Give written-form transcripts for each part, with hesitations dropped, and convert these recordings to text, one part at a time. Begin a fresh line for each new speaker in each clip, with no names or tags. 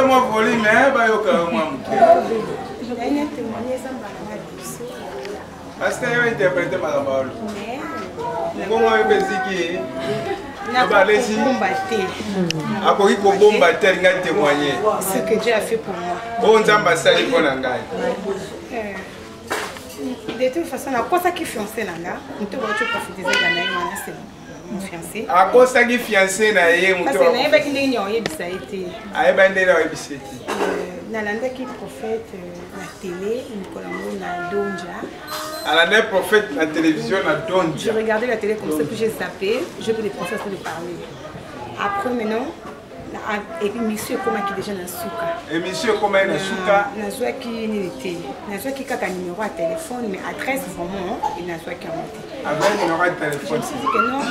Moi volume, hein, bah yo quand moi. Parce que yo interpréter ma parole. Comment yo beziki? Na balesi. Akoki ko bomba tel nga témoigner.
Ce que Dieu a fait pour moi.
Oh nzamba sali pour ngai.
De toute façon, la cosa qui fiancé nanga, on te voit tu profiter de la naïma c'est mon fiancé.
A cosa qui fiancé na ye
parce que naïba qui n'est pas yebisa été.
Ayeba ndela yebisa été.
Nalanda qui prophète la télé, Nicolas na Donja.
Alanda prophète la télévision na Donja.
Je regardais la télé comme ça que j'ai zappé, je peux les prophètes de parler. Après maintenant et puis monsieur comment qui déjà na souka.
Et monsieur comment na souka.
Na zoa qui n'était. Na zoa qui kaka numéro à téléphone mais adresse vraiment et na zoa qui a monté.
Avec numéro de téléphone.
Je me suis dit que non,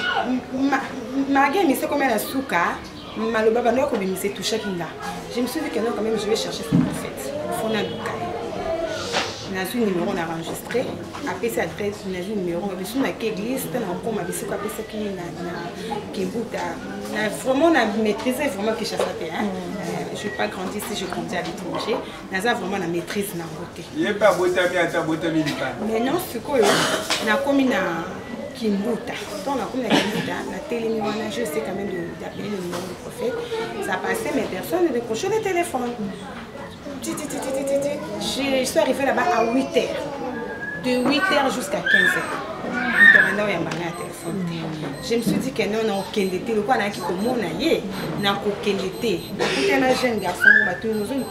malgré monsieur comment na souka, maloba bando ko bimise toucha kinga. Je me suis dit que non quand même je vais chercher ce prophète. Faut na luka. Na zoa numéro on a enregistré, après cette adresse na zoa numéro mais sur na église na ko ma biso ko après ça qui na Kimbuta. Vraiment, on a maîtrisé vraiment que je ne vais pas grandir si je grandis à l'étranger. On a vraiment la maîtrise dans la beauté.
Il n'y a pas de beauté,
mais non, ce qu'on a commis à Kimbuta. Quand on a commis à Kimbuta, la télé, je sais quand même d'appeler le numéro du prophète. Ça passait, mais personne ne décrochait le téléphone. Je suis arrivée là-bas à 8h. De 8h jusqu'à 15h. Je me suis dit que non, non, aucun été, le quoi n'a qui comme mon aïe, n'a aucun été. Un jeune garçon, nous sommes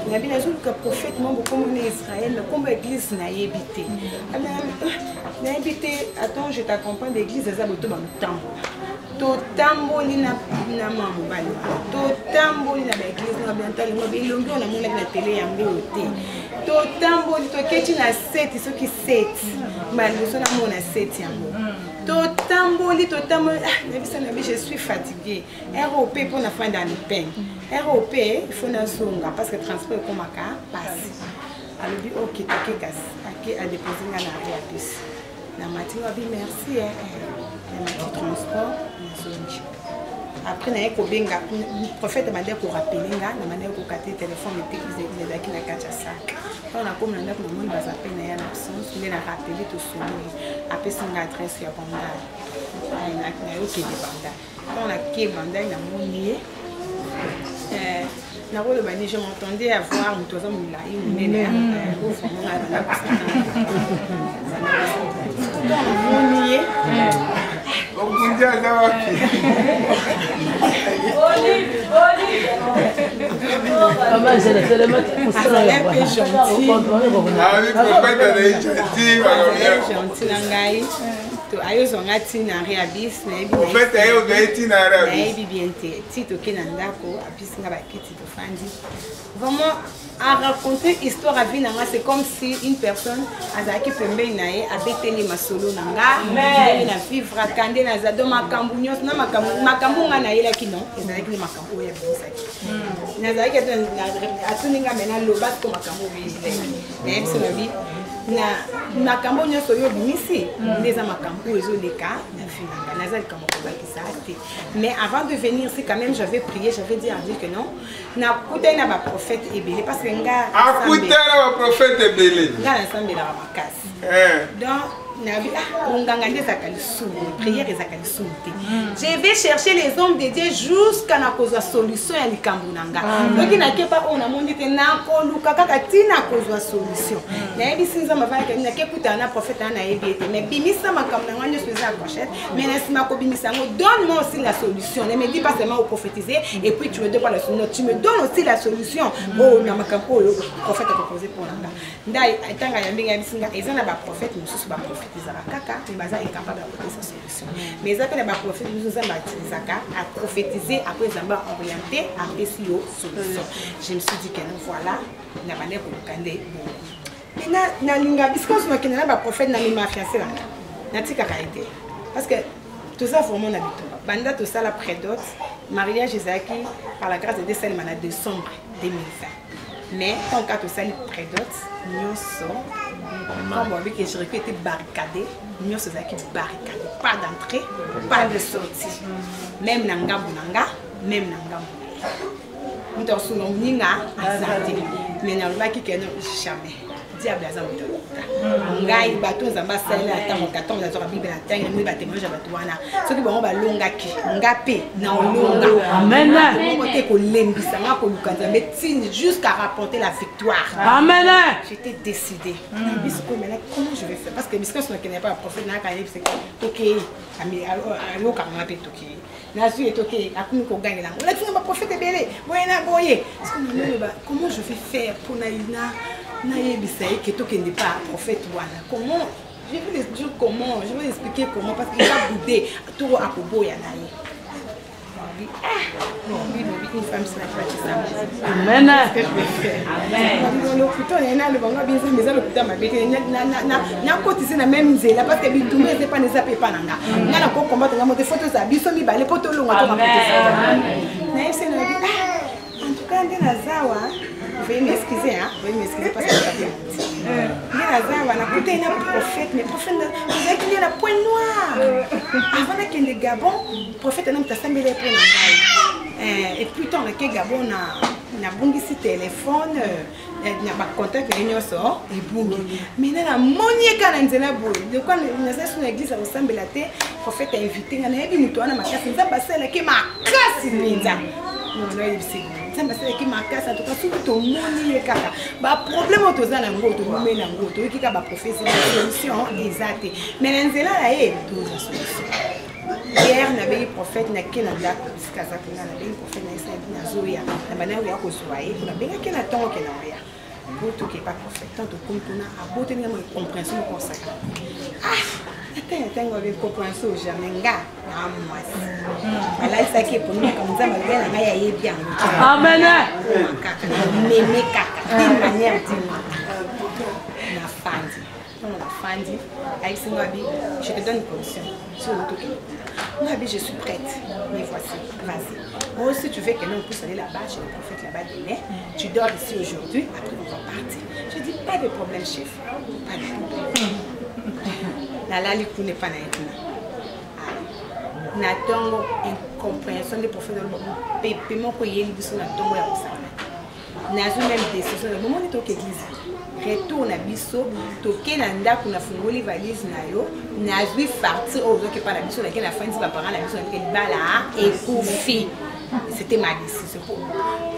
il y a bien un prophète, comme en Israël, comme l'église n'a habité. N'a habité, attends, je t'accompagne l'église des abotos dans le temps. Totamboli na mamu bali. Totamboli na l'église na bientôt le bilongo na mona na télé ya mbiote. Totamboli to keti na 7 ce qui 7. Mali so na mona 7 yango. Totamboli je suis fatiguée. ROP pour la fin d'année peine. ROP il faut na zonga parce que transport comme aka passe. Alors dit OK OK a déposer na réabis. Na matin abi merci le transport. Après, le prophète m'a dit qu'on rappelle, il m'a dit qu'on a le téléphone et il est qui n'a qu'à sac. On a comme on a appelé, il a absence, il a rappelé tout ce monde. Après, son adresse, il y a Banda. Il a OK de Banda. On a qui Banda, il a monié. Je m'entendais avoir une toison vraiment à raconter histoire à vie c'est comme si une personne qui peut m'aider à bétonner ma solo nanga na vivre à candé na zado makambunyo na makambunga na ila kino ezalaki makambo ya bisaki nazalaki atuninga mena loba ko makambo bizile même si la vie na makambo nyonso yo bimisi ndeza makambo ezoleka na finanga nazali kama kobakisa ate mais avant de venir ici quand même j'avais prié j'avais dit à Dieu que non na kuta na ba prophète ebele parce que nga
akuta na ba prophète ebele
nga na sambe la makasi donc je vais chercher les hommes de Dieu jusqu'à la solution à l'ikambunanga. Donc il n'a pas on a monté na ko luka kaka tina kozwa solution. Na ebi sinza mavaka na kekuta na prophète na ebete mais bimisa makamnanga nyo soza akochette mais na sima ko bimisa ngo donne-moi aussi la solution. Ne me dis pas seulement au prophétiser et puis tu me donnes pas la solution. Tu me donnes aussi la solution. Oh na makampo le prophète a proposé pour nanga. Ndai tanga yambinga bisinga ezana ba prophète mususu ba prophète Kaka, mais ils sont capables d'apporter sa solution. Mais ils appellent les prophètes, nous avons à prophétiser, après ils ont orienté à des solutions. Je me suis dit que voilà, la manière pour nous candider. Mais parce que nous avons un prophète, nous avons un fiancé là. Nous avons été. Parce que tout ça, vraiment, on habite. Banda, tout ça, la prédote, mariage Isaac, par la grâce de Dieu, c'est le décembre 2020. mais tant qu'à tout ça les prédotes nous sommes comme on dit que je répète barricadé nous sommes qui barricadé pas d'entrée pas de sortie même nangambu nanga même nangambu nous t'en souvenons ninga azati mais n'a pas qui non jamais diable azam ngai bato nzamba sala ata mokato na zoka bible na tangi ni batémoignage bato wana soki bango balongaki ngape na olonga
amen
côté ko lembisa nga ko lukanza mais tine jusqu'à rapporter la victoire
amen
j'étais décidée bisco mais là comment je vais faire parce que bisco ce n'est pas un prophète na ka c'est OK ami allo ka ma pe OK na su est OK akuni ko gagner là on a dit ma prophète belé boyena boye comment je vais faire pour naina que toi qui n'es pas prophète comment je vais les dire comment je vais expliquer comment parce qu'il va bouder tout à Kobo Yanaï une femme c'est la pratique
amen
qu'est-ce que je vais faire amen l'hôpital il y a le bango bien mais ça l'hôpital m'a bêté na cotiser na même zela parce que bitumé c'est pas ne zappe pas nanga ngana ko combattre ngamo des photos za biso mi balé poto longa to na c'est en tout cas ndena zawa veuillez m'excuser, hein? Veuillez m'excuser parce que je suis un prophète, mais prophète, vous avez qu'il y a la pointe noire. Avant qu'il y ait le Gabon, le prophète a semblé les points. Et plus tard, le Gabon a un téléphone, il n'y a pas de contact avec nous, et boum. Mais il y a un monier qui a un bout. Donc, quand on a une église, on semble la tête, le prophète a invité, il y a un mouton, ma casse, il y a un bassin qui m'a cassé. Non, non, c'est ça qui m'a cassé. En tout cas, si tu moni les caca, bah problème au toza na ngoto, mumé na ngoto, qui ka ba prophétie solution exacte. Mais l'enzela là est deux solutions. Hier na be prophète na kena da kaza kena na be prophète na isa na zoya. Na bana ya ko soyer, na be kena tongo kena ya. Pour tout qui pas prophète, tant comme tuna abote na compréhension consacrée. Attends, avec compréhension jamais nga na mwasi. Voilà ça qui est pour nous comme ça malgré la maya yé bien.
Amen.
Mémé kaka, d'une manière na fandi. Non la fandi, avec ce ngabi, je te donne une condition sur le tout. Ngabi, je suis prête. Mais voici, vas-y. Moi si tu veux que nous puissions aller là-bas, chez le prophète là-bas demain, tu dors ici aujourd'hui, après on va partir. Je dis pas de problème chef, pas de problème. La lali n'est pas naïve. Natongo incompréhension des prophètes de l'homme. Pépément que yé libiso natongo ya kusana. Nazo même décision. Le moment où tu es église, retourne à biso, toke na ndako na fungoli valise na yo, nazo partir aux autres qui pas la biso laquelle la fin de ses parents la biso laquelle bala et koufi. C'était ma décision.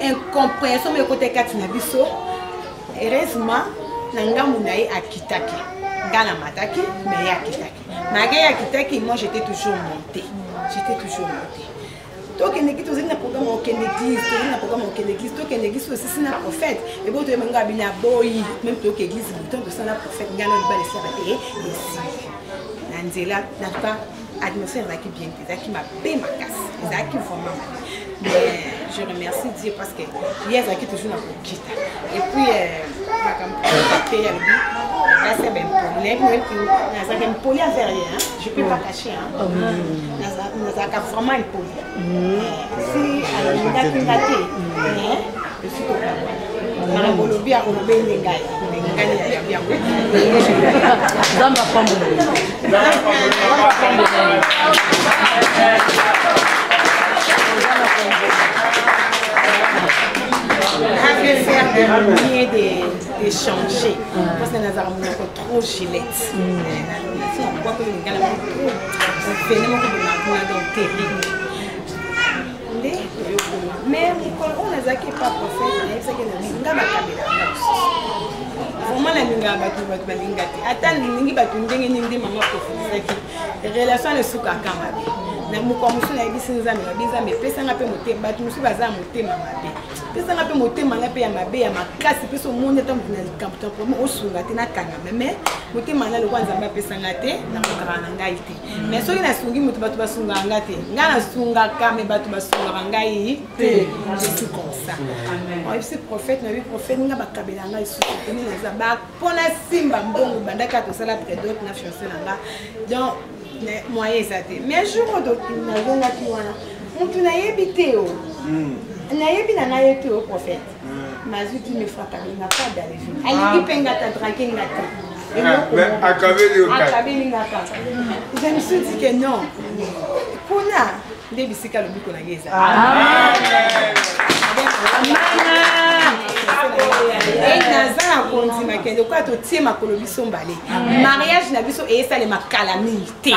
Incompréhension mais côté 4 na biso. Heureusement, nanga munaï akitaki. Gana mataki, mais ya kitaki. Malgré ya kitaki, moi j'étais toujours montée. J'étais toujours montée. Donc une église aussi na programme aucune église, na programme aucune église, donc une église aussi c'est un prophète. Et bon tu es menga bina boy, même toi que église bouton de ça na prophète ngana ba laisser abattre ici. Nanzela n'a pas atmosphère qui bien, qui m'a payé ma casse. Ça qui vraiment. Mais je remercie Dieu parce que hier ça qui toujours na kokita. Et puis ma campagne paye à lui. Là c'est bien poli. Là c'est poli à faire rien. Je peux pas cacher hein. Là ça vraiment poli. Si on a une gâté, je suis au cas. Mara bolobi a olobe ngai. Ngai ya bien.
Zamba pambo.
Faire de changer parce que nous avons trop gilette. On voit que les gars ont fait donc terrible. Mais on a zaki pas prophète, c'est que nous avons vraiment la ninga batu balingati. Attends ningi batu ndenge ningi mama prophète. Relation ne suka kamabe. Na mukomusu na ibisi nzambe na bizambe pesa ngape mote batu musu baza mote mamabe. Pesa ngape mote manape ya mabe ya makasi pesa monde tam na kamputa pour osunga te na kanga mais mote mana le kwanza mba pesa ngate na kokara ngai te. Mais soki na sungi mutu batu basunga ngate ngana sunga kame batu basunga ngai te. Je suis comme ça. Amen. On est prophète, na prophète nga bakabela ngai su te ni za ba pona simba mbongo bandaka to sala prédote na fiancé nanga. Donc moyen ça te. Mais jour où na zonga ki wana. On tu na yebité o. Na yebi na yebité au prophète. Mazu dit mes frères, il n'a pas d'aller. Alingi pengata draguer ngata.
Mais Akabeli au cas.
Akabeli ngata. Je me suis dit que non. Kuna nde bisika lobi ko na yeza. Amen. Et naza na kondima kende kwa to tie makolo biso mbale. Mariage na biso e sale makalamité.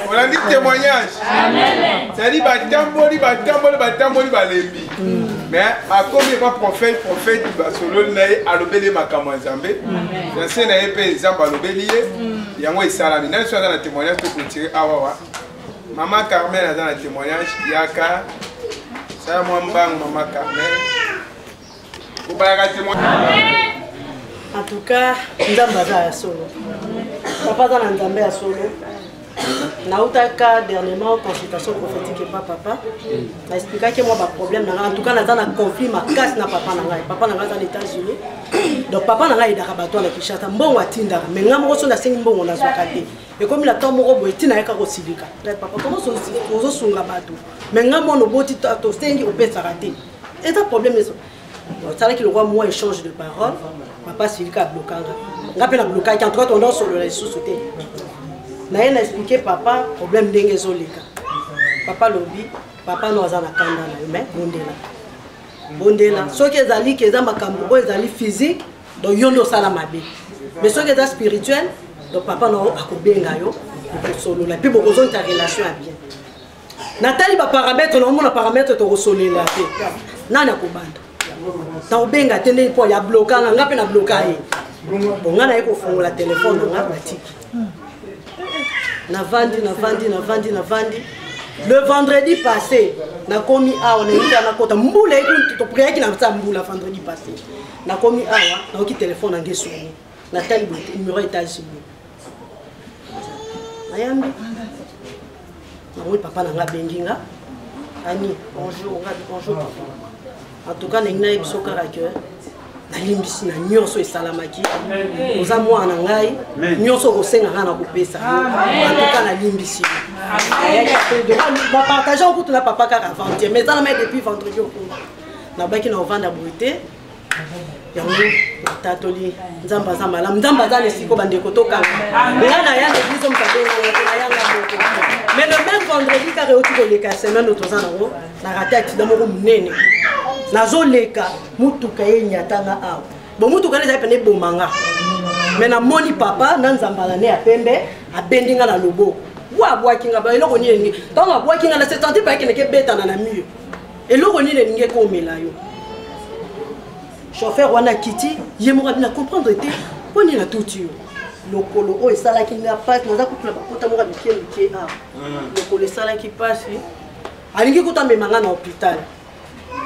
On a dit témoignage. C'est-à-dire batamboli balembi. Mais à combien pas prophète va solo nae alobeli makambo nzambe. C'est na épée nzambe alobeli ye. Yango esalami. Nani soit dans le témoignage to retirer awawa. Maman Carmel a dans le témoignage yaka. Ça moi mbang maman Carmel. Vous bayaka témoignage.
En tout cas, nzambe aza solo. Papa dans nzambe ya solo. Nautaka dernièrement consultation prophétique et pas papa. Na expliqué que moi ba problème en tout cas na un conflit ma casse na papa na ngai. Papa na ngai dans les États-Unis. Donc papa na ngai da bato na Kinshasa mbongo atinda mais ngamo so na sengi mbongo na zwakate. Et comme il a tant moko boy tina yaka ko silika. Papa comment so sunga bato. Mais ngamo no boti to sengi opesa raté. Et ça problème ça. Ça qu'il roi moi échange de paroles. Papa silika blocanga. Ngapena blocanga en tout cas tendance sur les sous-sauter. Naye na expliqué papa problème ndenge zoleka. Papa lobi, papa no azana kanda na yo mais bondela. Bondela, soki ezali keza makambo o ezali physique, donc yo ndo sala mabe. Mais soki ezali spirituel, donc papa no akobenga yo pour solo la puis bokozon ta relation a bien. Natali ba paramètre no mona paramètre to rosolela te. Nani akobanda. Ta obenga tende po ya blocanga ngape na blocaye. Bonga na yeko fongola téléphone nga pratique. Navandi. Le vendredi passé, na komi awa na yika na kota mbula iko to prière ki na msa mbula vendredi passé. Na komi awa na oki téléphone ngé sonné. Na tali numéro États-Unis. Ayambi. Na oui papa na nga benginga. Ani, bonjour papa. En tout cas, na biso caractère. Na limbisi na nyonso esalamaki oza mwana ngai nyonso kosenga na kopesa en tout cas na limbisi ba partager au na papa kaka avant mais ça na mettre depuis vendredi au cours na baki na vendre bruité yango tatoli nzamba za malamu nzamba za nesiko bande kotoka nga na ya l'église mkabenga na yanga moko mais le même vendredi car au tout les semaine autres ans na raté accident moko munene nazoleka mutuka yenyatanga awa bo mutuka neza pene bomanga mais na moni papa na nzambala ne ya pembe abendinga na lobo wa bwakinga ba eloko ni ngi tonga bwakinga na 70 pa kene ke beta na mur eloko ni ngi ko melayo chauffeur wana kiti yemoka bina comprendre te poni na tutu lokolo o esala ki na passe naza kutula bakota moka bikie a lokolo esala ki passe alingi kutambe manga na hôpital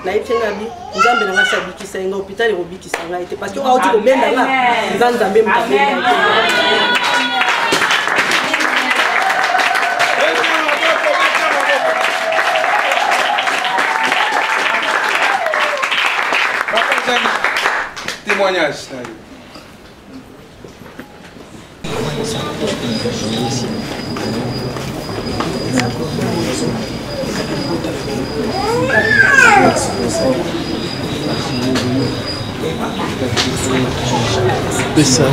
na ipsenga bi nzambe na ngasa bikisa nga hôpital ro bikisa nga ite parce que auti ko benda nga nzambe mtabenda
témoignage.
Ça,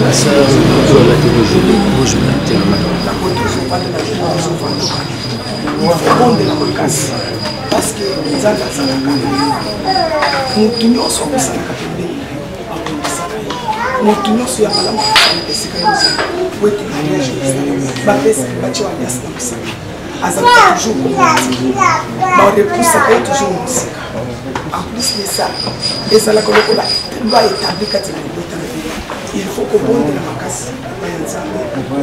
la théologie, moi je
parce que nous avons nous tous en plus de ça, il faut que bon de la casse,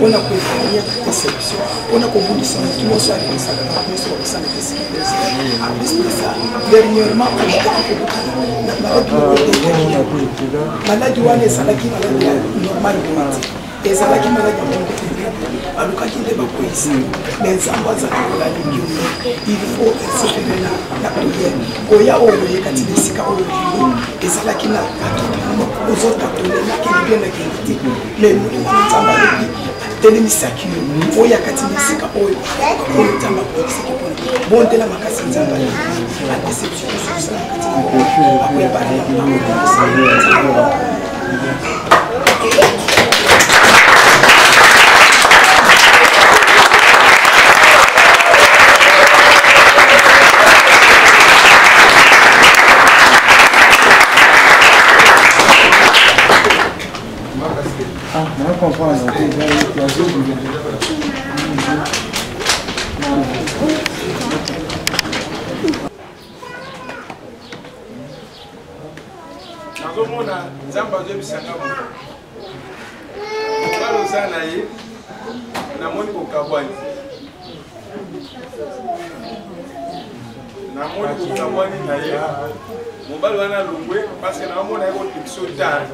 on a préféré des sélections, on a compris que tout le monde soit avec ça, en plus de ça, dernièrement, maladie est normale. ezalaki maladi ya mongo balukaki nde bakweyisa me nzambe aza kokola lingi il faut insifere na priere koya oyo oyekati na esika oyo lelo ezalaki na ozotatolelaki libie na kende te me moto wana nzambe alobi atelemisaki yo oyakati na esika oyo oyo nzambe akoyekisaki mpona bondela makasi nzambe alobi adeception ososala kati na bongo akoyebana na akoyebisa
nazomona nzambe azobisanga mobali oza na ye namoni kokabwani na ye mobali wana longwe parce que naomona ye kotekso ta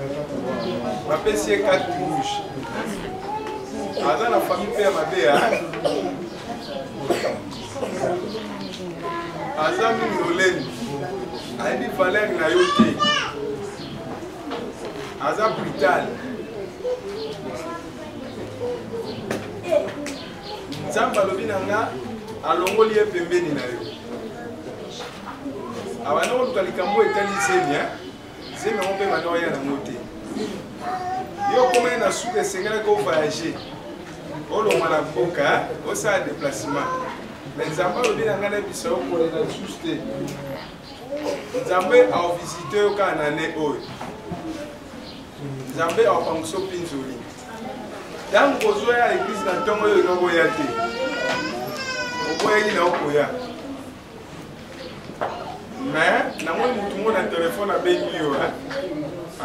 bapesi ye carte rouge aza na famille mpe ya mabe aza mingi loleni ayebi valer na yo te aza brutal nzambe alobi na nga alongoli ye pembeni na yo abanda koluka likambo etali zemi zemi yango mpe banda oya nango te yo komai na suka esengelaki ovoyage olongwa na mboka osala déplacement me nzambe alobi na nga nayebisa yo kolela lisusu te nzambe aovisite yo kaka na ne oyo nzambe aopangisa opinzoli ntango kozoya eglise na ntongo oyo enokoya te okoyaki na okoya mais namoni mutu ngo na telefone abengi yo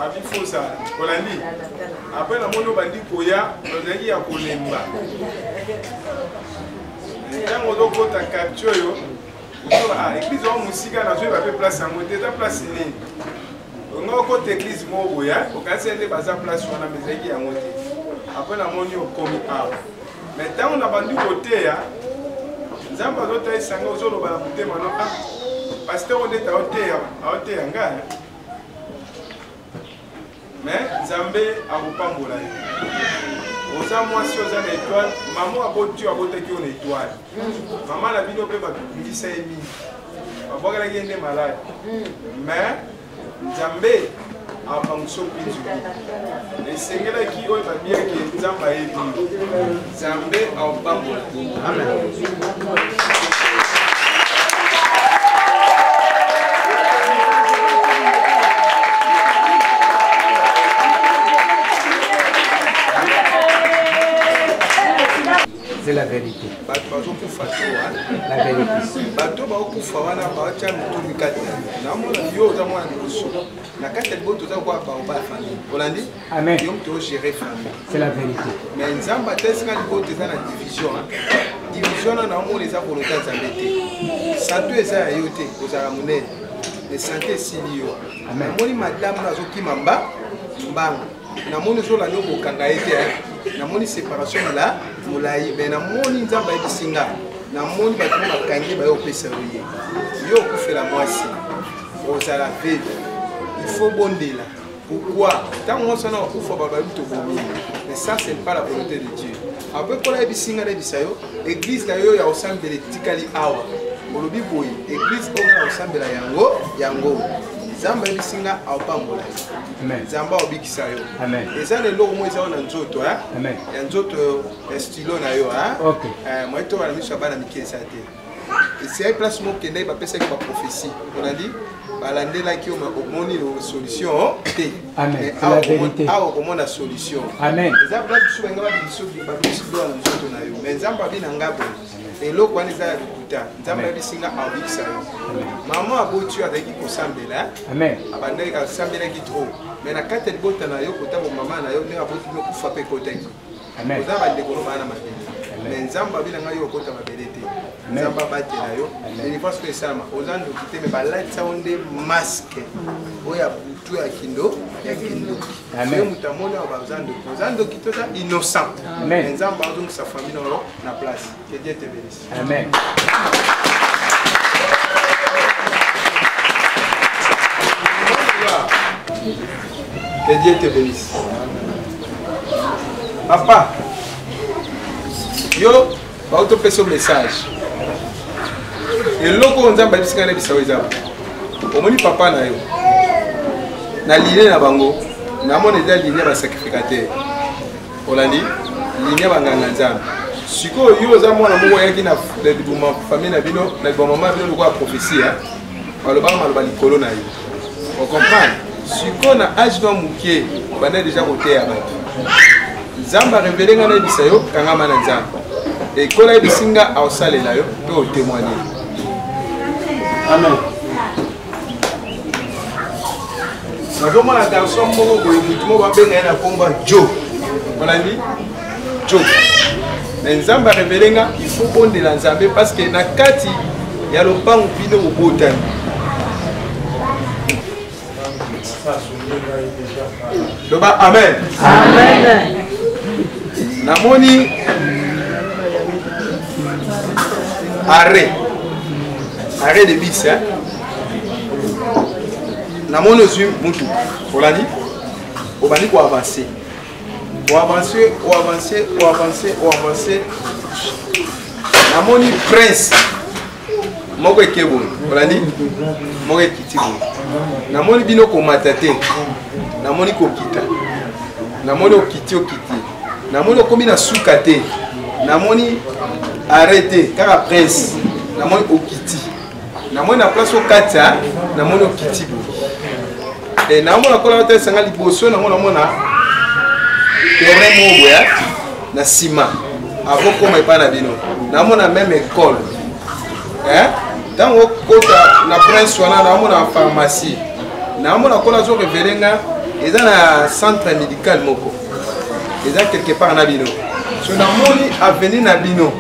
abi fosa olandi apres namoni obandi koya ozalaki ya kolemba ntango ozokota quartier oyo eglise oyo mosika nazoyeba mpe place yango te eza place nini onga okota eglise moko boya okanisi nde baza place wana me ezalaki yango te apres namoni okomi awa me ntango na bandi koteya nzambe azotaisanga ozoloba na motema no pasteur ondeta aoteya nga me nzambe akopambola yo oza mwasi oza na étoile mama aboti yo abotaki yo na étoile mama na bino mpe babungisa ye mingi babwakelaki ye nde maladi me nzambe apangisa opinzoli esengelaki oyo babiaki nzambe ayebi nzambe aopambola amen.
C'est la vérité. La vérité.
Bato baokufa wana baotya motu mikate namona yo oza mwana liboso na kati ya liboto oza kokoka baoba ya famille olandi
amen
yo moto ogere famille
c'est la vérité
mais nzambe atesika liboto eza na division wana naomona eza volonté ya nzambe te santo eza ya yo te ozala monene mais sante esili yo namoni madame nazokima mbanga namoni ozolanda okokanga ye te namoni séparation molai mais namoni nzambe ayebisinga namoni bato bakangi bayopesa ye yo okufela mwasi ozala veve il faut bondela pourquoi ntango mwasi wana bakufa bababi tobomini mais ça c'est pas la volonté de Dieu après kola yebisinga nayebisa yo église na yo ya osambela etikali awa olobi boye église oyo na osambela yango nzambe ayebisinga aopambola yo nzambe aobikisa yo eza na eloko moko eza wana nzoto ya nzoto ya stilo na yo moyeto wana miso ya bana mike eza te esiyai place moko kendai bapesaki baprophétie olandi balandelaki omoni solution te awa okomona solution eza place biso benga babisido na nzoto na yo mais nzambe abi na nga boye eloko wana eza ya lokuta nzambe ayebisinga aobikisa yo mama aboti yo azalaki kosambela abandaki asambelaki trop mais na kati ya libota na yo kotango mama na yo ndenge aboti bino kufa mpe ekotaki oza bandeko no bana na mabele mais nzambe abi na ngai yo okota mabele te nzambe abatela yo délivrance mpe esalama oza ndoki te me balatisa yo nde maske oyo ya butu ya kindoki soki moto amoni ayo baza ndoki toza innocent nzambe azongisa famille nolo na place que Dieu te bénisse.
Amen.
Que Dieu te bénisse. Papa, yo, va te passer un message. Et loko on zamba bisika na bisawe zamba. Omoni papa na yo. Na liné na bango, na mona déjà liné ba sacrificateur. Olandi, liné ba nganga nzambe. Siko yo za mwana moko yaki na buma famille na bino, na ba maman bino ko prophétie hein. Baloba maloba likolo na yo. On comprend. Siko na âge no mukie, bana déjà côté ya bato. Zamba révélé ngana bisayo kangama na nzamba. Et kola bisinga au salela yo to témoigner. Amen. Nous avons un garçon qui est un combat Joe. On a dit Joe. Mais nous avons révélé qu'il faut qu'on de l'ensemble parce que dans Kati, il y a le pain au pino au botan. Amen. Amen. Namoni arrêt de bis hein. Namoni aussi mutu. Olani obani ko avancer. Avancer. Namoni prince moko ekebo. Olani moko ekitibo. Namoni bino ko matate. Namoni ko kita. Namoni okiti. Namoni okomi na sukate. Namoni arrêté car prince. Namoni okiti. Namoni na place okata. Namoni okiti. Et namoni kola hotel sanga liboso namona terrain mobo ya na ciment. Avant comme pas na bino. Namona même école. Hein? Dans au kota na prince wana namona pharmacie. Namona kola zo révélenga eza na centre médical moko. Eza quelque part na bino. So namoni avenir na bino.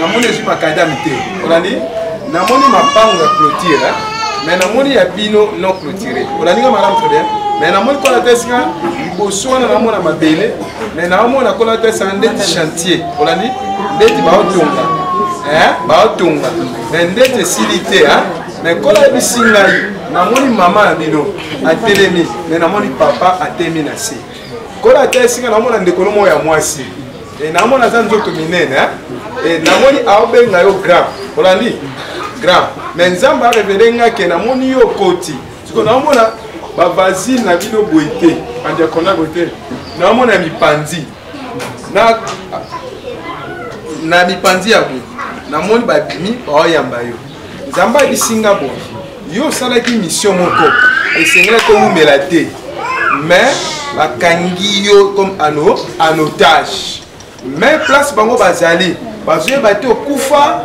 Namoni ezu makadamité. Olandi namoni mapango ya clôture. Mais namoni ya bino non clôturé. Olandi nga madame très bien. Mais namoni kola tesinga liboso wana namona mabele. Mais namona kola tesinga ndeti chantier. Olandi ndeti baotonga. Baotonga. Mais ndeti silité hein. Mais kola bisinga namoni maman na bino atelemi. Mais namoni papa atemi na se. Kola tesinga namona ndekolo mo ya mwasi. Et namona za nzoto minene hein. Et namoni aobenga yo grand. Olandi grand. Mais nzamba révélenga ke namoni yo koti. Siko namona ba vasine na bino boité. Anja kona gote. Namona mipanzi. Na mipanzi ya bo. Namoni ba bimi ba yamba yo. Nzamba bisinga bo. Yo salaki mission moko. Esengela ko umela te. Mais bakangi yo comme en otage. Mais place bango bazali. Bazoye bate okufa.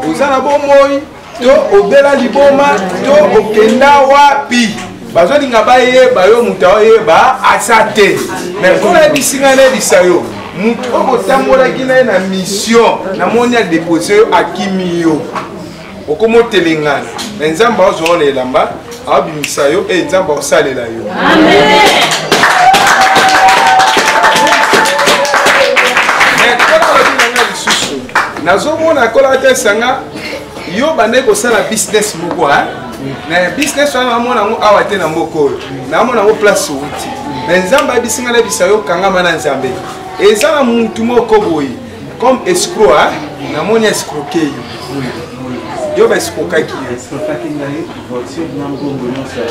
Ozana bomoi. To obela liboma to okenda wapi bazo linga baye bayo mutawa ye ba asate mais kola bisinga na bisayo mutu okotambola kina na mission na monia déposer akimi yo okomo telengana mais nzamba ozo le lamba abimisa yo e nzamba osalela yo amen mais kola binanga lisusu nazomona kola tesanga yo bande ko sala business moko hein na business wana mona ngo awate na mboko na mona ngo place wuti mais nzamba bisinga na bisayo kangama na nzambe ezala muntu moko boyi comme escroc hein na mona escroquer yo ba escroquaki ngai voiture na mbongo no sa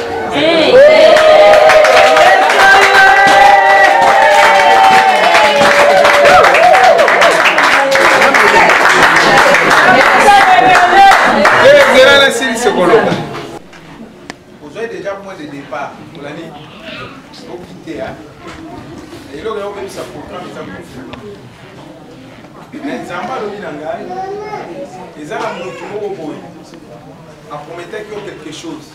vous avez déjà point de départ pour l'année au quitter et là on même ça programme ça mais nzamba lobi na ngai ezala mutu moko boye a promettait quelque chose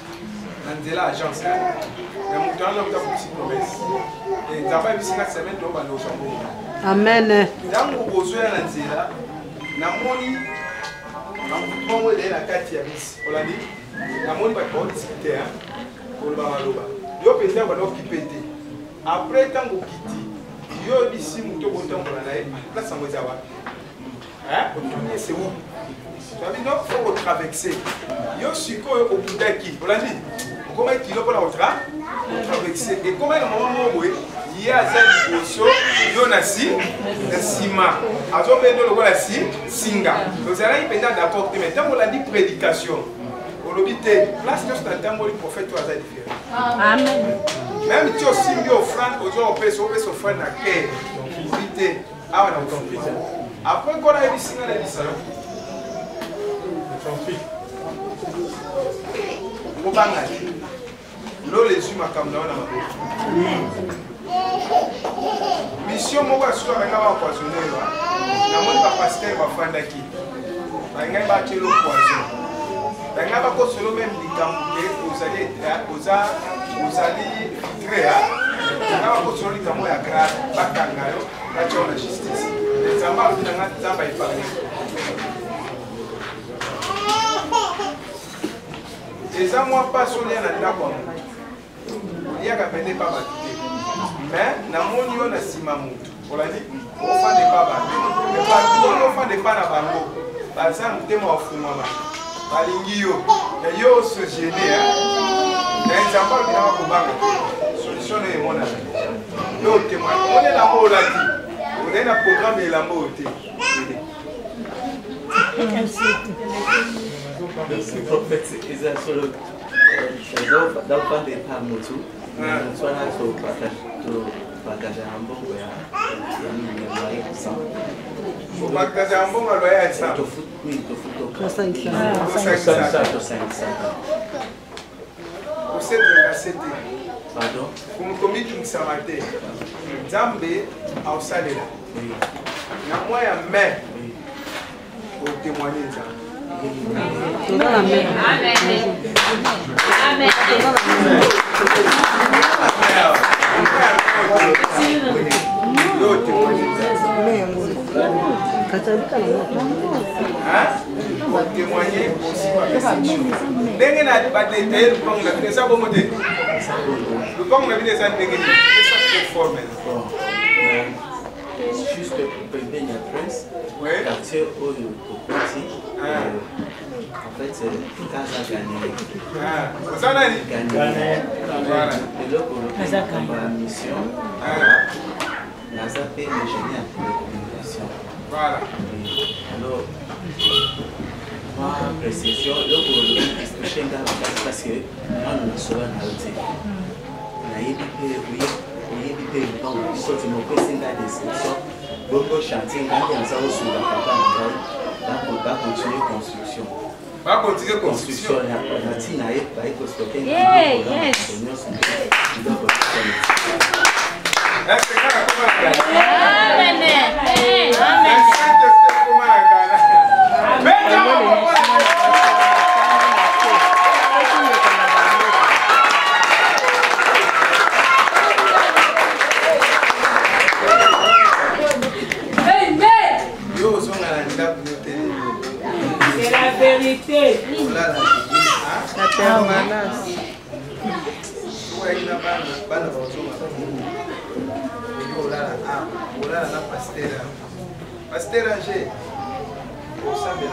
na nzela agence na mutu ana kuta pour promesse et nzamba bisinga semaine do ba no chambo
amen
ndango bozo ya na nzela na moni Maman est la carte ya bis. Olandi. Na moni ba ko discuter hein. Koloba maloba. Yo penza ba no kipete. Après tango kiti. Yo bisi muto botambola na ye. Place ngo zawa. Hein? Otumie c'est où? Tu as dit non, il faut traverser. Yo siko yo okudaki. Olandi. Comment kilo pour la traverser. Et comment le moment où il y a cette bosso, yo nasi, nasima. Azo bendo le voilà si, singa. Donc ça là il peut d'accord. Mais tant qu'on a dit prédication, on l'obité. Place que c'est un temps où le prophète doit être différent. Amen. Même si on signe offrande, on peut s'offrir na cœur. Obité. Ah on a compris. Après qu'on a eu singa na salon. Obanga. L'eau les humains comme dans la mission moko asiko banga ba poisonner ba na moni ba pasteur ba fandaki banga ba kelo poison banga ba ko solo même likambo ozali créa banga ba ko solo likambo ya grave ba kangayo ba tona justice nzamba ndanga nzamba iparle eza moi pas sonia na ndako il y a qu'à peine pas battre. Mais na moni yo na sima mutu. Olandi ofa de baba. Mais pas tout ofa de bana bango. Par exemple temo ofuma ba. Balingi yo. Mais yo se gêner hein. Mais nzamba bina ba kobanga. Solution est mona. Yo témoin. On est là olandi. On est na programme elambo oté.
Merci prophète Isa solo. Dans pas de pas mutu. Soit là sur partager un bon voyage.
Au partager un bon voyage ça.
Oui, tu fous.
5
Vous êtes cassé.
Pardon.
Comme commis tu m'samate. Zambé au salela.
Oui.
Na moi ya mais. Au témoigner ça.
Amen. Amen.
Témoigner aussi dès na ba détail comme la ça comme de le comme la vie ça dégagé c'est ça formel
juste une presse quartier au petit en fait c'est casa gagné
ça n'a
gagné voilà et là pour la mission la ZAP ingénieur de communication
voilà
alors ma précision là pour le chenga parce que on ne saurait pas na yebi pe bon so ti mo pe singa description beaucoup chantier quand on ça sur la papa va continuer construction.
Va continuer construction.
La tina va être stocké.
C'est la vérité.
La permanence. Pasteur Angé, au sein de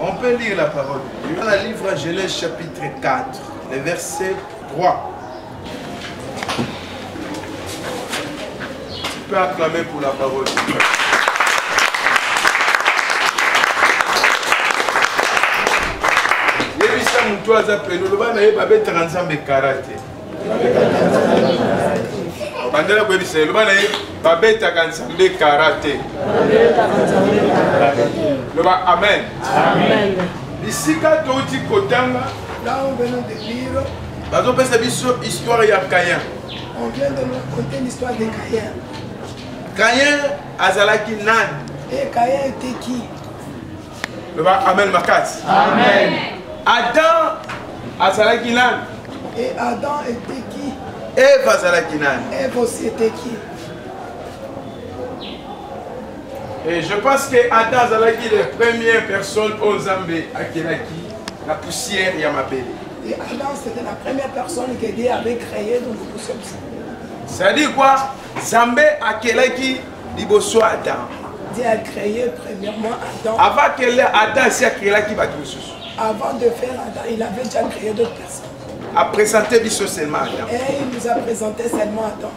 on peut lire la parole. Dans le livre Genèse chapitre 4, le verset 3. Tu peux acclamer pour la parole. Bandela kwa bisa lo bana babeta kansambe karate. Lo ba amen. Amen. Bisika toti kotanga
là on vient de lire
bazo pesa biso histoire ya Caïn.
on vient de nous raconter l'histoire de Caïn.
Caïn azalaki nan.
Et Caïn était qui?
Lo ba amen makati. Amen. Adam azalaki nan.
Et Adam était qui?
Ève azalaki nani?
Ève aussi était qui?
Et je pense que Adam azalaki les premières personnes aux Zambé akelaki la poussière Yamabele.
Et Adam c'était la première personne que Dieu avait créée dans le poussière.
Ça dit quoi? Zambé akelaki liboso Adam.
Dieu a créé premièrement Adam.
Avant que Adam s'y akelaki batusus.
Avant de faire Adam, il avait déjà créé d'autres personnes.
A présenté biso seulement Adam.
Et il nous a présenté seulement Adam.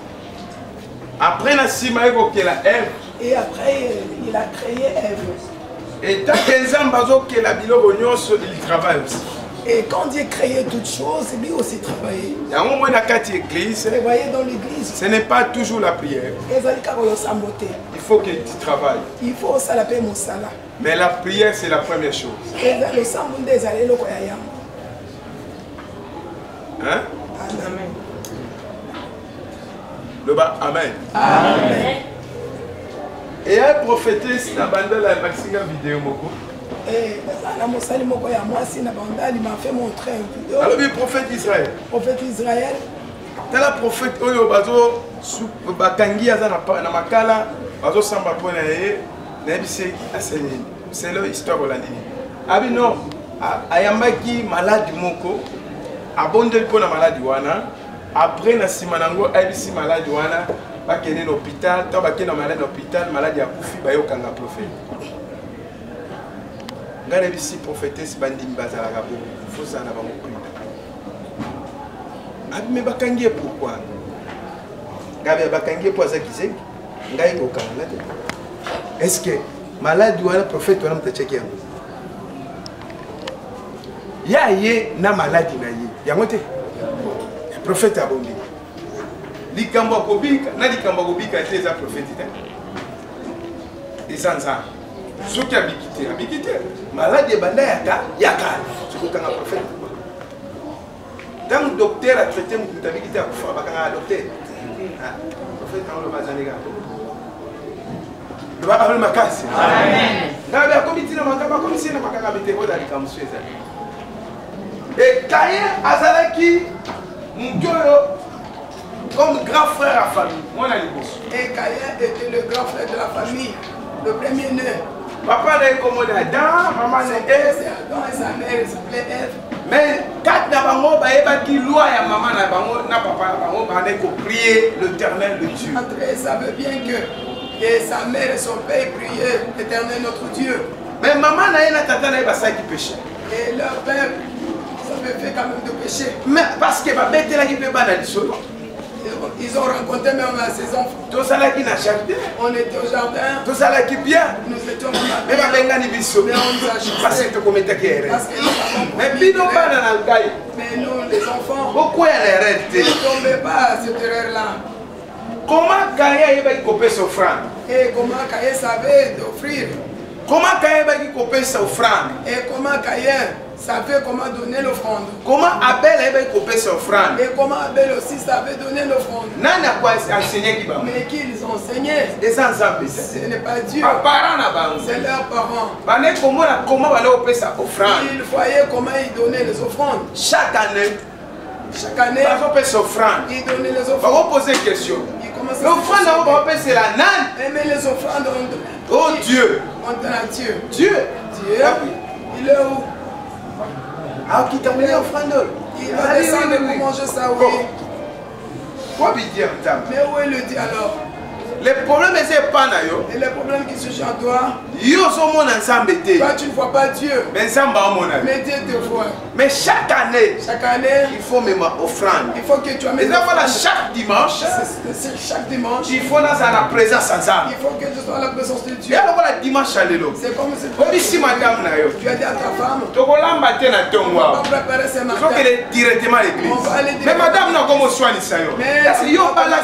Après la sima ekokela Ève.
Et après il a créé Ève.
Et tant que Nzambazo que la biloko nyonso il travaille aussi.
Et quand Dieu créait toutes choses, lui aussi travaillait.
Vous
voyez dans l'église,
ce n'est pas toujours la prière.
Il
faut que tu travailles.
Il faut ça la paix mosala.
Mais la prière c'est la première chose. Hein?
Amen.
Le bas, amen.
Amen.
Et un prophétesse dans la maxime vidéo moko.
Et la mosali moko ya mwasi na bandali m'a fait montrer une vidéo.
Alors le prophète Israël.
Prophète Israël.
T'as la prophète oyo bazo bakangi aza na makala bazo samba pona ye na bise asenye. C'est leur histoire olandi. Abi non, ayambaki malade moko abondeli pona malade wana après na simanango abisi malade wana bakene l'hôpital, tant bakene malade l'hôpital, malade ya kufi bayokanga prophète. Ngana bisi prophétesse bandimi bazalaka bo fozana bango kuita. Abi me bakangi pourquoi? Ngabe bakangi pour ça qui c'est? Ngai ko kanga te. Est-ce que malade wana prophète wana mtacheki yango? Ya ye na maladi na ye. Yango te. Prophète abombi. Likambo kobika na likambo kobika te za prophète te. Ezanza. Soki abikite malade banda yaka sokokanga prophète. Tant docteur a traité mon kutabikite akufa bakanga docteur. Prophète quand le bazaniga. Le ba makasi. Amen. Ngabe akomiti na makaba komisi na makanga biteko da likamso ezali. Et Caïn azalaki Moutoyo comme grand frère à la famille.
Et Caïn était le grand frère de la famille, le premier-né.
Papa n'est comme Adam, maman n'est Ève.
C'est Adam et sa mère, il s'appelait Ève.
Mais quand Nabango qui loi et maman n'a papa Nabango prier l'Éternel de Dieu.
André savait bien que et sa mère et son père priaient l'Éternel notre Dieu.
Mais maman n'a pas tata n'a pas ça qui péchait.
Et leur père fait quand même de péché.
Mais parce que ma bête là qui peut pas dans solo.
Ils ont rencontré même ses enfants.
Tout ça là qui n'a jardin.
On était au jardin.
Tout ça là qui bien.
Nous étions dans la
mais ma benga ni biso.
Mais on nous a chassés.
Parce que tu commets ta guerre.
Parce que nous avons
mais bino pas dans le caille.
Mais nous les enfants.
Pourquoi elle est restée?
Ne tombez pas à cette erreur là.
Comment Caïn va couper son offrande?
Et comment Caïn savait d'offrir?
Comment Caïn va couper son offrande?
Et comment Caïn savait comment donner l'offrande?
Comment Abel va couper son offrande?
Et comment Abel aussi savait donner l'offrande?
Nana quoi enseigner qui va?
Mais qu'ils ont enseigné?
Des ensembles.
Ce n'est pas Dieu. C'est leurs parents.
Comment va leur payer sa offrande?
Ils voyaient comment ils donnaient les offrandes.
Chaque année,
ils donnaient les offrandes.
On va poser une question. L'offrande, on va payer c'est la nane.
Mais les offrandes,
oh Dieu.
On donne à Dieu.
Dieu.
Il est où?
Ah, qui t'a mis l'offrande?
Il va descendre pour manger ça, oui.
Quoi veut dire, madame?
Mais où est le Dieu alors?
Les problèmes, c'est pas là.
Et les problèmes qui se jouent en toi?
Toi,
tu ne vois pas Dieu.
Mais
Dieu te voit.
Mais chaque année,
il
faut même offrande.
Il faut que tu amènes.
Chaque dimanche,
chaque dimanche,
il faut dans la présence ensemble.
Il faut que tu sois à la présence de Dieu.
Dimanche,
c'est comme si tu as dit à ta femme.
On va
préparer ses matins.
Directement à l'église. Mais madame, non, comment soigne ça? Est-ce que tu es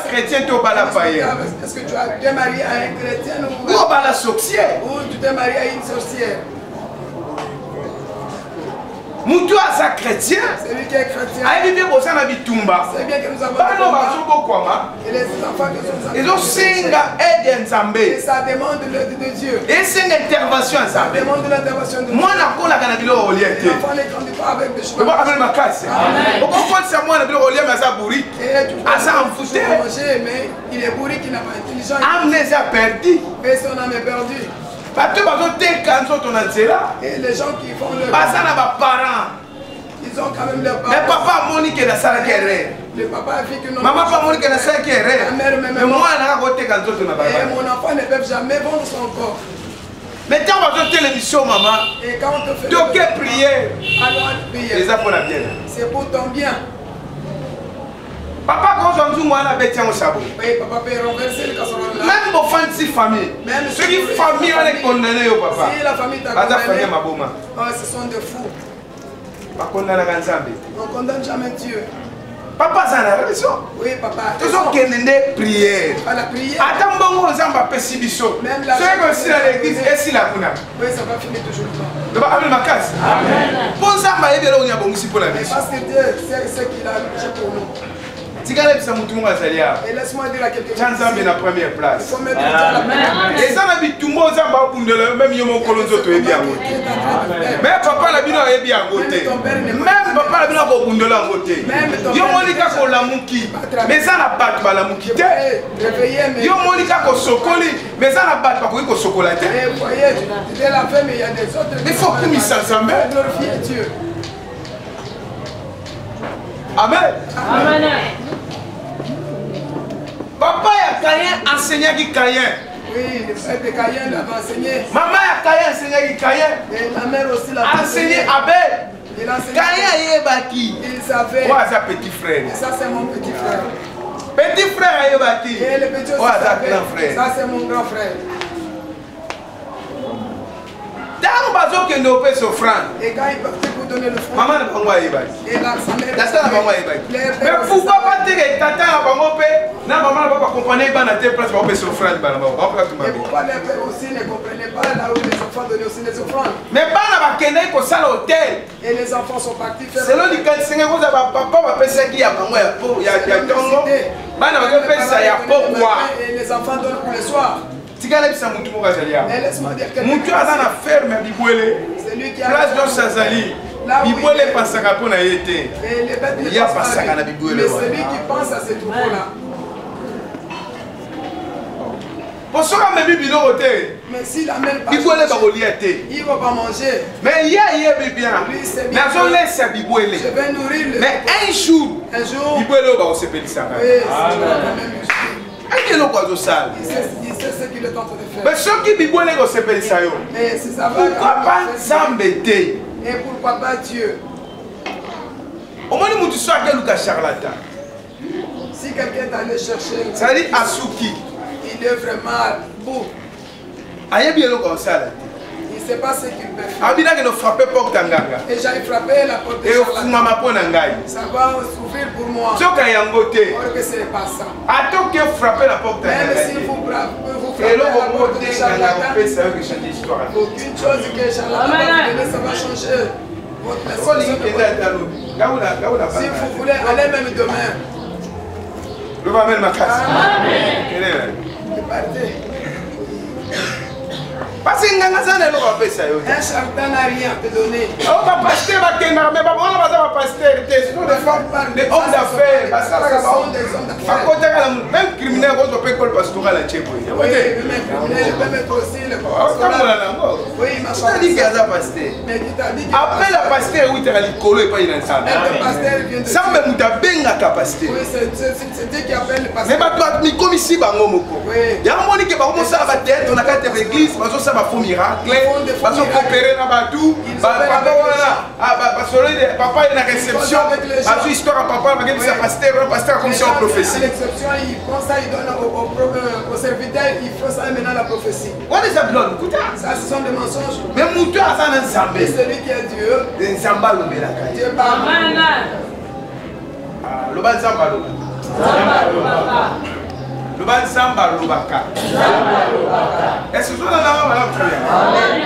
chrétien ou pas païen?
Est-ce que tu es marié à un chrétien ou
la sorcière?
Ou tu t'es marié à une sorcière?
Mutu asa chrétien.
C'est lui qui est chrétien.
Aïe bien bossa na bitumba.
C'est bien que nous avons
Bano basobo kwama.
et les enfants que nous avons.
Ils ont singa aide Nzambe.
Et ça demande l'aide de Dieu.
Et c'est une intervention
Ça
Nzambe.
demande l'intervention de Dieu.
Moi na kola kana bilo oliente.
L'enfant ne grandit pas avec des choses.
On va appeler ma casse. On comprend ça moi na bilo oliente mais ça bourrique.
Et tu peux
Asa amfouté.
manger, mais il est bourré, il n'a pas intelligent.
Amnésie perdu.
Et son âme est perdue.
Bato bazo te kanzo ton nzela.
Et les gens qui font le.
Basa na ba parents.
Ils ont quand même leurs
Mais
parents.
papa Monique na sala kere.
Le papa a fait que non.
Maman pas Monique na sala kere.
La mère même.
Mais moi na ko te kanzo ton na ba.
Et mon enfant ne peut jamais vendre son corps.
Mais quand on va télévision maman.
Et quand on te fait.
Donc prier.
Alors prier.
Les apôtres la bien.
C'est pour ton bien.
Papa quand on joue moi na bêtien au sabot.
Et papa peut renverser le casserole là.
Même pour faire une famille.
Même
ceux qui famille on est condamné au papa.
Si la famille t'a
Baza
condamné.
famille maboma.
Oh, ce sont des fous.
Pas condamné à Nzambe.
On ne condamne jamais Dieu.
Papa ça a raison.
Oui, papa.
Toujours qu'il y ait prière.
À la prière.
Attends bon on s'en va passer biso.
Même la.
Ceux qui sont dans l'église et si la kuna.
Oui, ça va finir toujours pas.
Tu vas appeler ma casse. Amen. Bon ça va y bien là on y a bon ici pour la vie.
Parce que Dieu sait ce qu'il a fait pour nous.
Tigale bisa mutu mo azalia.
Et laisse-moi dire à quelqu'un.
Nzambe na première
Il
place.
faut mettre Dieu à la première place.
Et ça na bitumbo za ba bundela même yo mon kolonzo to ebi angote. Mais papa la bino ebi angote. Même papa la bino ko bundela angote. Yo monika ko lamuki. Mais ça na bat ba lamuki te. Yo monika ko sokoli. Mais ça na bat ba ko sokola te.
Et vous voyez, tu es la femme mais il y a des autres.
Mais faut que mi s'ensemble.
Glorifier Dieu.
Amen.
Amen.
Papa ya Caïn enseignait qui Caïn.
Oui, le père de Caïn l'avait enseigné.
Maman ya Caïn enseignait qui Caïn.
Et la mère aussi l'a
Enseigné Abel.
Il a enseigné.
Caïn yebaki.
Il savait.
Moi ça petit frère.
Et ça c'est mon petit frère.
Petit frère yebaki.
Et le petit aussi
Moi ça
savait.
grand frère.
Ça c'est mon grand frère.
Dans bazo que nous peut s'offrande.
Et quand il partait pour donner le front.
Maman na bango yebaki.
Et là sa mère.
Tata na bango yebaki. Mais pourquoi pas te que tata na bango pe na maman na papa comprenait pas na telle place ba peut s'offrande ba na bango.
Et pourquoi les pères aussi ne comprenaient pas là où les enfants donnaient aussi les offrandes.
Mais pas na ba kende ko sala hôtel.
Et les enfants sont partis faire.
Selon les 45 ans ba papa ba pesa ki ya bango ya po ya tongo. Bana ba pesa ya pokwa.
Et les enfants donnent pour le soir.
Tigala bisa mutu mo kazalia.
Mais laisse-moi dire que
Mutu aza na ferme bibwele.
c'est lui qui a
Place de Sazali. Bibwele pasaka pona yete.
Et les bêtes ne
Il y a
pensent
pas
pas
ça
à lui.
qu'on a biboué,
Mais
le
c'est lui qui pense à ces troupeaux-là.
Pour ça qu'on me bibilo côté.
Mais s'il n'amène pas,
Bibwele ba oliate.
il ne va pas manger.
Mais il y a bien.
Lui, c'est bien.
Nazo laisse bibwele.
Je vais nourrir le
Mais un jour,
un jour,
bibwele ba osepelisa.
oui, c'est quand même juste.
Akelo kwa zo sala.
Il sait ce qu'il est en train de faire.
Mais ceux qui bibwele ko sepelisa yo.
Mais si ça va,
Pourquoi pas Nzambe te?
et pourquoi pas Dieu?
Au moins mutu so akeluka charlatan.
Si quelqu'un est allé chercher,
Ça dit asuki.
il est vraiment beau.
Ayebi eloko sala.
Il ne sait pas ce qu'il peut faire.
Abina que no frapper porte nganga.
Et j'ai frappé la porte de
Et
charlatan.
ofungama pona ngai.
Ça va s'ouvrir pour moi.
Soka yango te.
Or que ce n'est pas ça.
Attends que frapper la porte
Même si
ngai.
vous frappez
Et là,
la
on
porte de
va
charlatan,
faire ça que changer l'histoire.
aucune chose que charlatan va donner, ça va changer votre perception de votre vie. Si vous voulez aller même demain,
le va mettre ma casse.
partez.
Parce que nganga sana lo va faire ça yo.
Un charlatan n'a rien à te donner.
On va pasteur va kenga mais ba on va pas pasteur c'est des femmes des hommes d'affaires parce que là
Ce sont des hommes d'affaires.
à côté même criminel on peut école pastoral à Tchebo.
Oui, même criminel, je peux mettre aussi le pastoral. Oui, il m'a
pas dit qu'il y a ça pasteur.
Mais tu t'as dit que
Après la pasteur oui tu as l'école et pas il ensemble.
le pasteur vient de
Ça me muta benga capacité.
Oui, c'est Dieu qui appelle le
Mais
pasteur.
ba toi mi comme ici bango moko.
Oui.
Ya moni ke ba comme ça ba tête on a quatre églises bazo ça ba faux miracle bazo coopérer na batu ba papa wana ah ba solo de papa il na réception bazo histoire papa ba que ça pasteur comme si on
À
prophétie.
l'exception, il prend ça, il donne au serviteur, il fait ça maintenant la prophétie.
What is that blood? Kuta.
Ça, ce sont des mensonges.
Mais mutu asa na
Mais
nzambe.
celui qui est Dieu,
Nzamba lo bela kai.
Dieu parle.
Ah lo ba nzamba lo. Lo ba nzamba lo baka. Est-ce que vous avez la prière?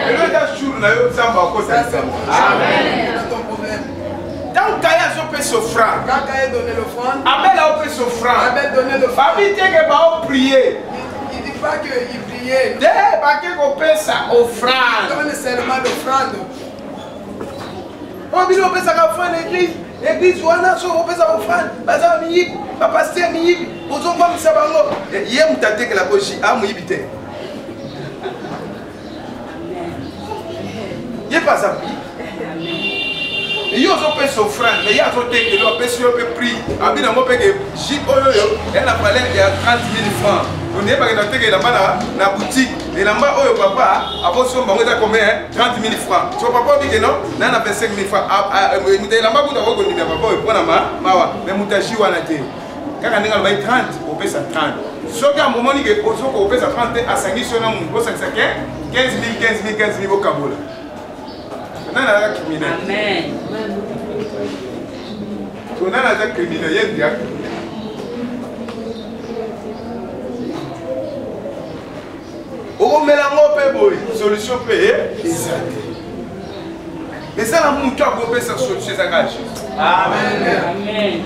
Et le jour na yo nzamba ko
Ça,
ça.
c'est mon problème.
habite que va prier.
Il dit pas qu'il priait.
Dès qu'on paie sa offrande.
Donne seulement l'offrande.
On dit qu'on paie sa offrande l'église. L'église, on paie sa offrande. Baza mi, pasteur mi, posons comme ça bango. Hier on t'a dit que la poche a mi bité. Il pas ça. Il y a des offrandes, mais il y a des personnes qui ont pris. Il y a des gens qui ont parlé de 30 000 francs. On n'est pas dans la boutique. Et là-bas, papa, avant son banque, il combien 30 000 francs. Son papa dit que non, il a 25 000 francs. Il y a là-bas, il y a papa, il mais il y a 30, on paie ça 30. Sauf qu'à un moment, on paie ça 30 à 5 000, on paie ça 15 000 au Kaboul.
Amen.
On a un criminel. On met la mort, solution payée. Mais ça, la mouton a coupé sa solution. Amen.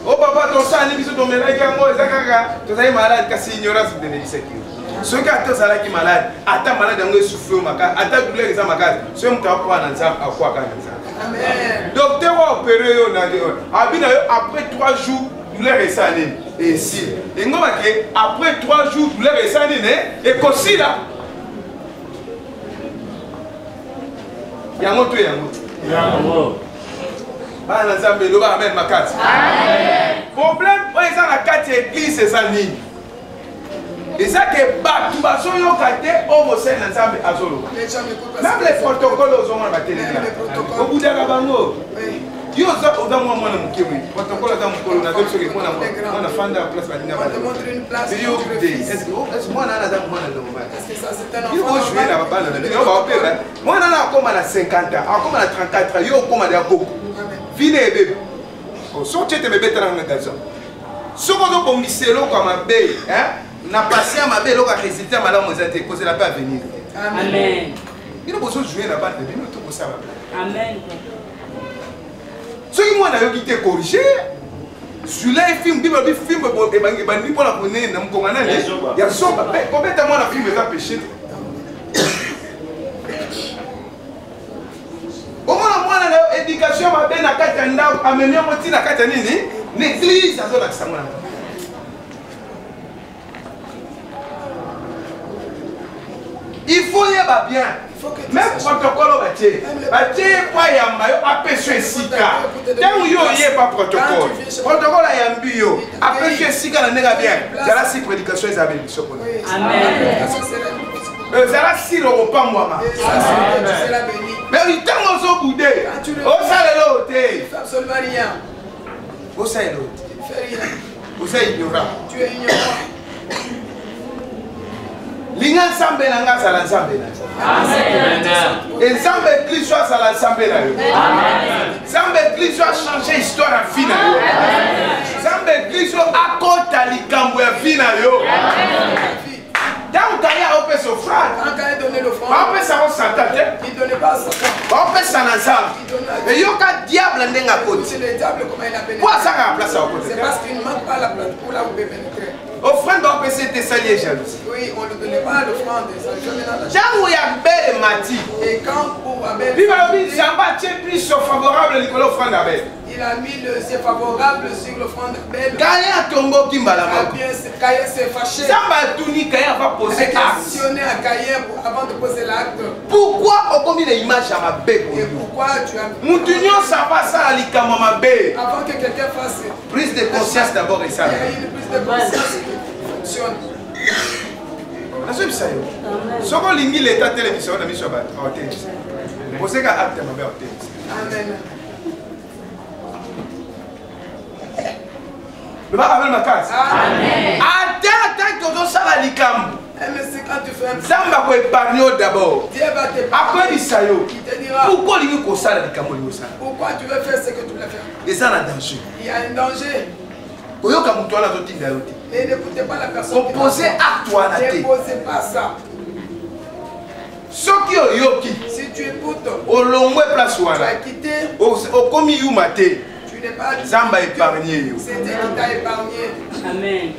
Oh papa, ton sang, il est malade, car ignorance de l'Église. Ceux qui sont malades, attends malade, on souffle, attends douleur, ils ont malade. Ceux qui ont à quoi docteur a opéré, après 3 jours, douleur est sanée. Et si, après 3 jours, douleur est sanée, et qu'aussi là, il y a un autre. Problème, ils ont la carte église, c'est ça. Et ça que Batubaso yo kate homosexuel ensemble azolo. Même les protocoles aux hommes à télé. Au bout d'un rabango. Yo ça au dans moi mon kiwi. Protocole dans mon colo na donc ce que mon fan de la place Madina. On te montre une place. Est-ce que moi na dans moi na est-ce que ça c'est un enfant? Yo jouer la balle na. Yo va opérer. Moi na comme à 50 ans, comme à 34 ans, yo comme à beaucoup. Vine bébé. Oh sortez tes bébés dans le garçon. Ce qu'on doit bombiser l'eau comme un bébé, hein? Na passé à ma belle, on a récité à madame Mozarte, cause la paix à venir.
Amen.
Il a besoin de jouer la balle, il a tout pour ça.
Amen.
Ce qui moi n'a quitté corrigé, celui-là est film, il film pour les banques, il pour la connaître, il y a son combien de mois la film est péché. Au moins, moi, l'éducation m'a bien à Katanda, à mener mon petit à Katanini, l'église à Zola Samana. Il faut y avoir bien. Même protocole au bâti. Bâti quoi y a maillot apêché sika. Tant où y a pas protocole. Protocole à yambio. Apêché sika la nègre bien. C'est la si prédication ils avaient dit ça.
Amen.
C'est la si le repas moi. Mais il t'a mon boudé. Au salé l'auté.
Absolument rien.
Au salé l'auté. Au salé ignorant.
Tu es ignorant.
Linga sambe nanga sala sambe na. Amen. Et sambe Christ soit sala sambe na yo. Amen. Sambe Christ soit changer histoire à fin na yo. Sambe Christ soit akota likambo ya fin na yo. Dans ta ya opé sofrade.
Quand il donne l'offrande.
Ba opé ça on s'attend.
Il donne pas ça.
Ba opé ça ensemble. Et yo ka diable ndenga côté.
C'est le diable comment il a pénétré.
Quoi ça a place à côté.
C'est parce qu'il ne manque pas la place pour là où il peut pénétrer.
Offrande va opé c'était salier jalousie.
Oui, on ne donnait pas l'offrande.
Jango ya belle mati.
Et quand pour Abel.
Viva le Jamba tient plus favorable à l'offrande d'Abel.
Il a mis le c'est favorable sur l'offrande d'Abel.
Kaya tombo kimbala mako.
Kaya s'est fâché.
Samba Tuni Kaya va poser acte.
Questionné à Kaya avant de poser l'acte.
Pourquoi on commis les images à ma bête?
Et pourquoi tu as.
Moutinho ça va ça à l'ikama ma bête.
Avant que quelqu'un fasse.
Prise de conscience d'abord et ça.
Il y a une prise de conscience qui fonctionne.
Ce qu'on lit l'état télévision, on a mis sur la télévision. Vous savez qu'acte ma bête.
Amen.
Le bas avec ma case.
Amen.
Attends que tu sois à l'ikam.
Mais c'est quand tu fais un peu.
Zamba va épargner d'abord.
Dieu va te
après il
te dira.
Pourquoi il faut ça l'ikam?
Pourquoi tu veux faire ce que tu voulais faire?
Et ça a un danger.
Il y a un danger.
Et
n'écoutez pas la personne.
Opposé à toi.
N'opposez pas ça.
Si tu
écoutes,
tu as quitté,
tu
Zamba épargné.
C'est Dieu qui t'a épargné.
Amen.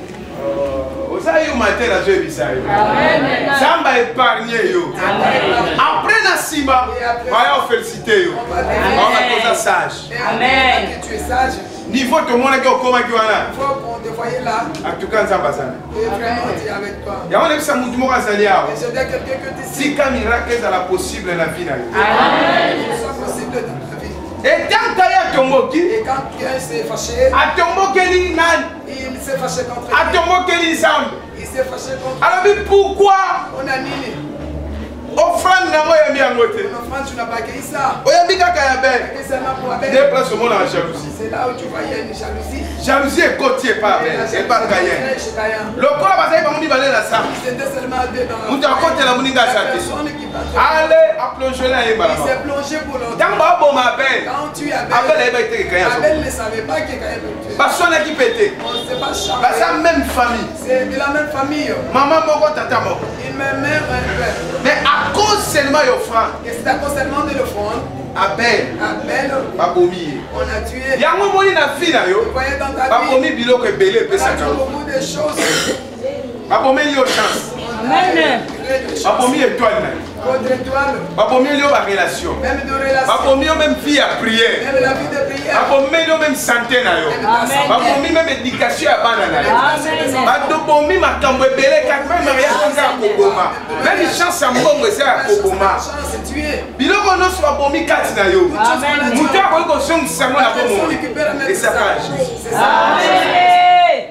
Vous avez eu matin la joie bisayo. Zamba épargné yo. Après la Simba, on va féliciter yo. On va être sage.
Amen.
Tu es sage.
Niveau tout le monde qui est au coma qui est là.
Il faut qu'on te voie là.
En tout cas, Zamba ça.
Et vraiment, tu es avec toi.
Il y a un épisode où tout le monde a sali.
Et je dis à quelqu'un que tu sais.
Si un miracle est la possible dans la vie.
Amen. C'est possible dans ta vie.
Et tant qu'il y a Tomboki,
Et quand quelqu'un s'est fâché,
à Tomboki,
il s'est fâché contre
à
lui.
Tomboki, Zamba.
Il s'est fâché contre
Alors, pourquoi
on a nini.
offrande na moya mi angote?
Ton offrande, tu n'as pas accueilli ça.
Oyambika Kayabel.
Et seulement pour Abel.
Déplace au monde en jalousie.
C'est là où tu vois, il y a une jalousie.
Jalousie est côtier par Abel, c'est pas Cayen. Le corps va savoir comment il va aller là ça.
C'était seulement deux dans la
Nous t'en compte la moninga ça.
personne qui va te...
Allez, à plonger là et
Il
voilà.
s'est plongé pour l'autre.
Tant que bon Abel.
Quand tu es
Abel
Abel,
a été Cayen.
Abel ne savait pas que Caïn peut tuer.
Parce qu'on a qui pété.
On ne sait pas charmer.
Parce que même famille.
C'est de la même famille.
Maman moko tata moko.
Une même mère, un père.
Mais à cause seulement de offrande.
Et c'est à cause seulement de l'offrande.
Abel.
Abel,
Babomi.
on a tué.
Yango moni na fille na
Vous
yo.
voyez dans ta vie,
Babomi biloko ebele
on a
pesa
tué
na.
beaucoup de choses.
Babomi yo chance.
Amen.
Babomi étoile na.
Votre étoile,
Babomi yo ba relation.
même de relation,
Babomi yo même vie à prière.
même la vie de prière.
Babomi yo même santé na yo.
Amen.
Babomi même éducation ya bana na yo.
Amen.
Babomi makambo ebele kaka même mariage eza ya koboma. Même chance ya mbongo eza ya koboma.
Chance est tuée.
Biloko nyonso babomi kati na yo.
Amen.
Moto akoki kosongisa yango na
Personne
bomoi.
récupère même ça.
esaka
C'est ça.
Amen.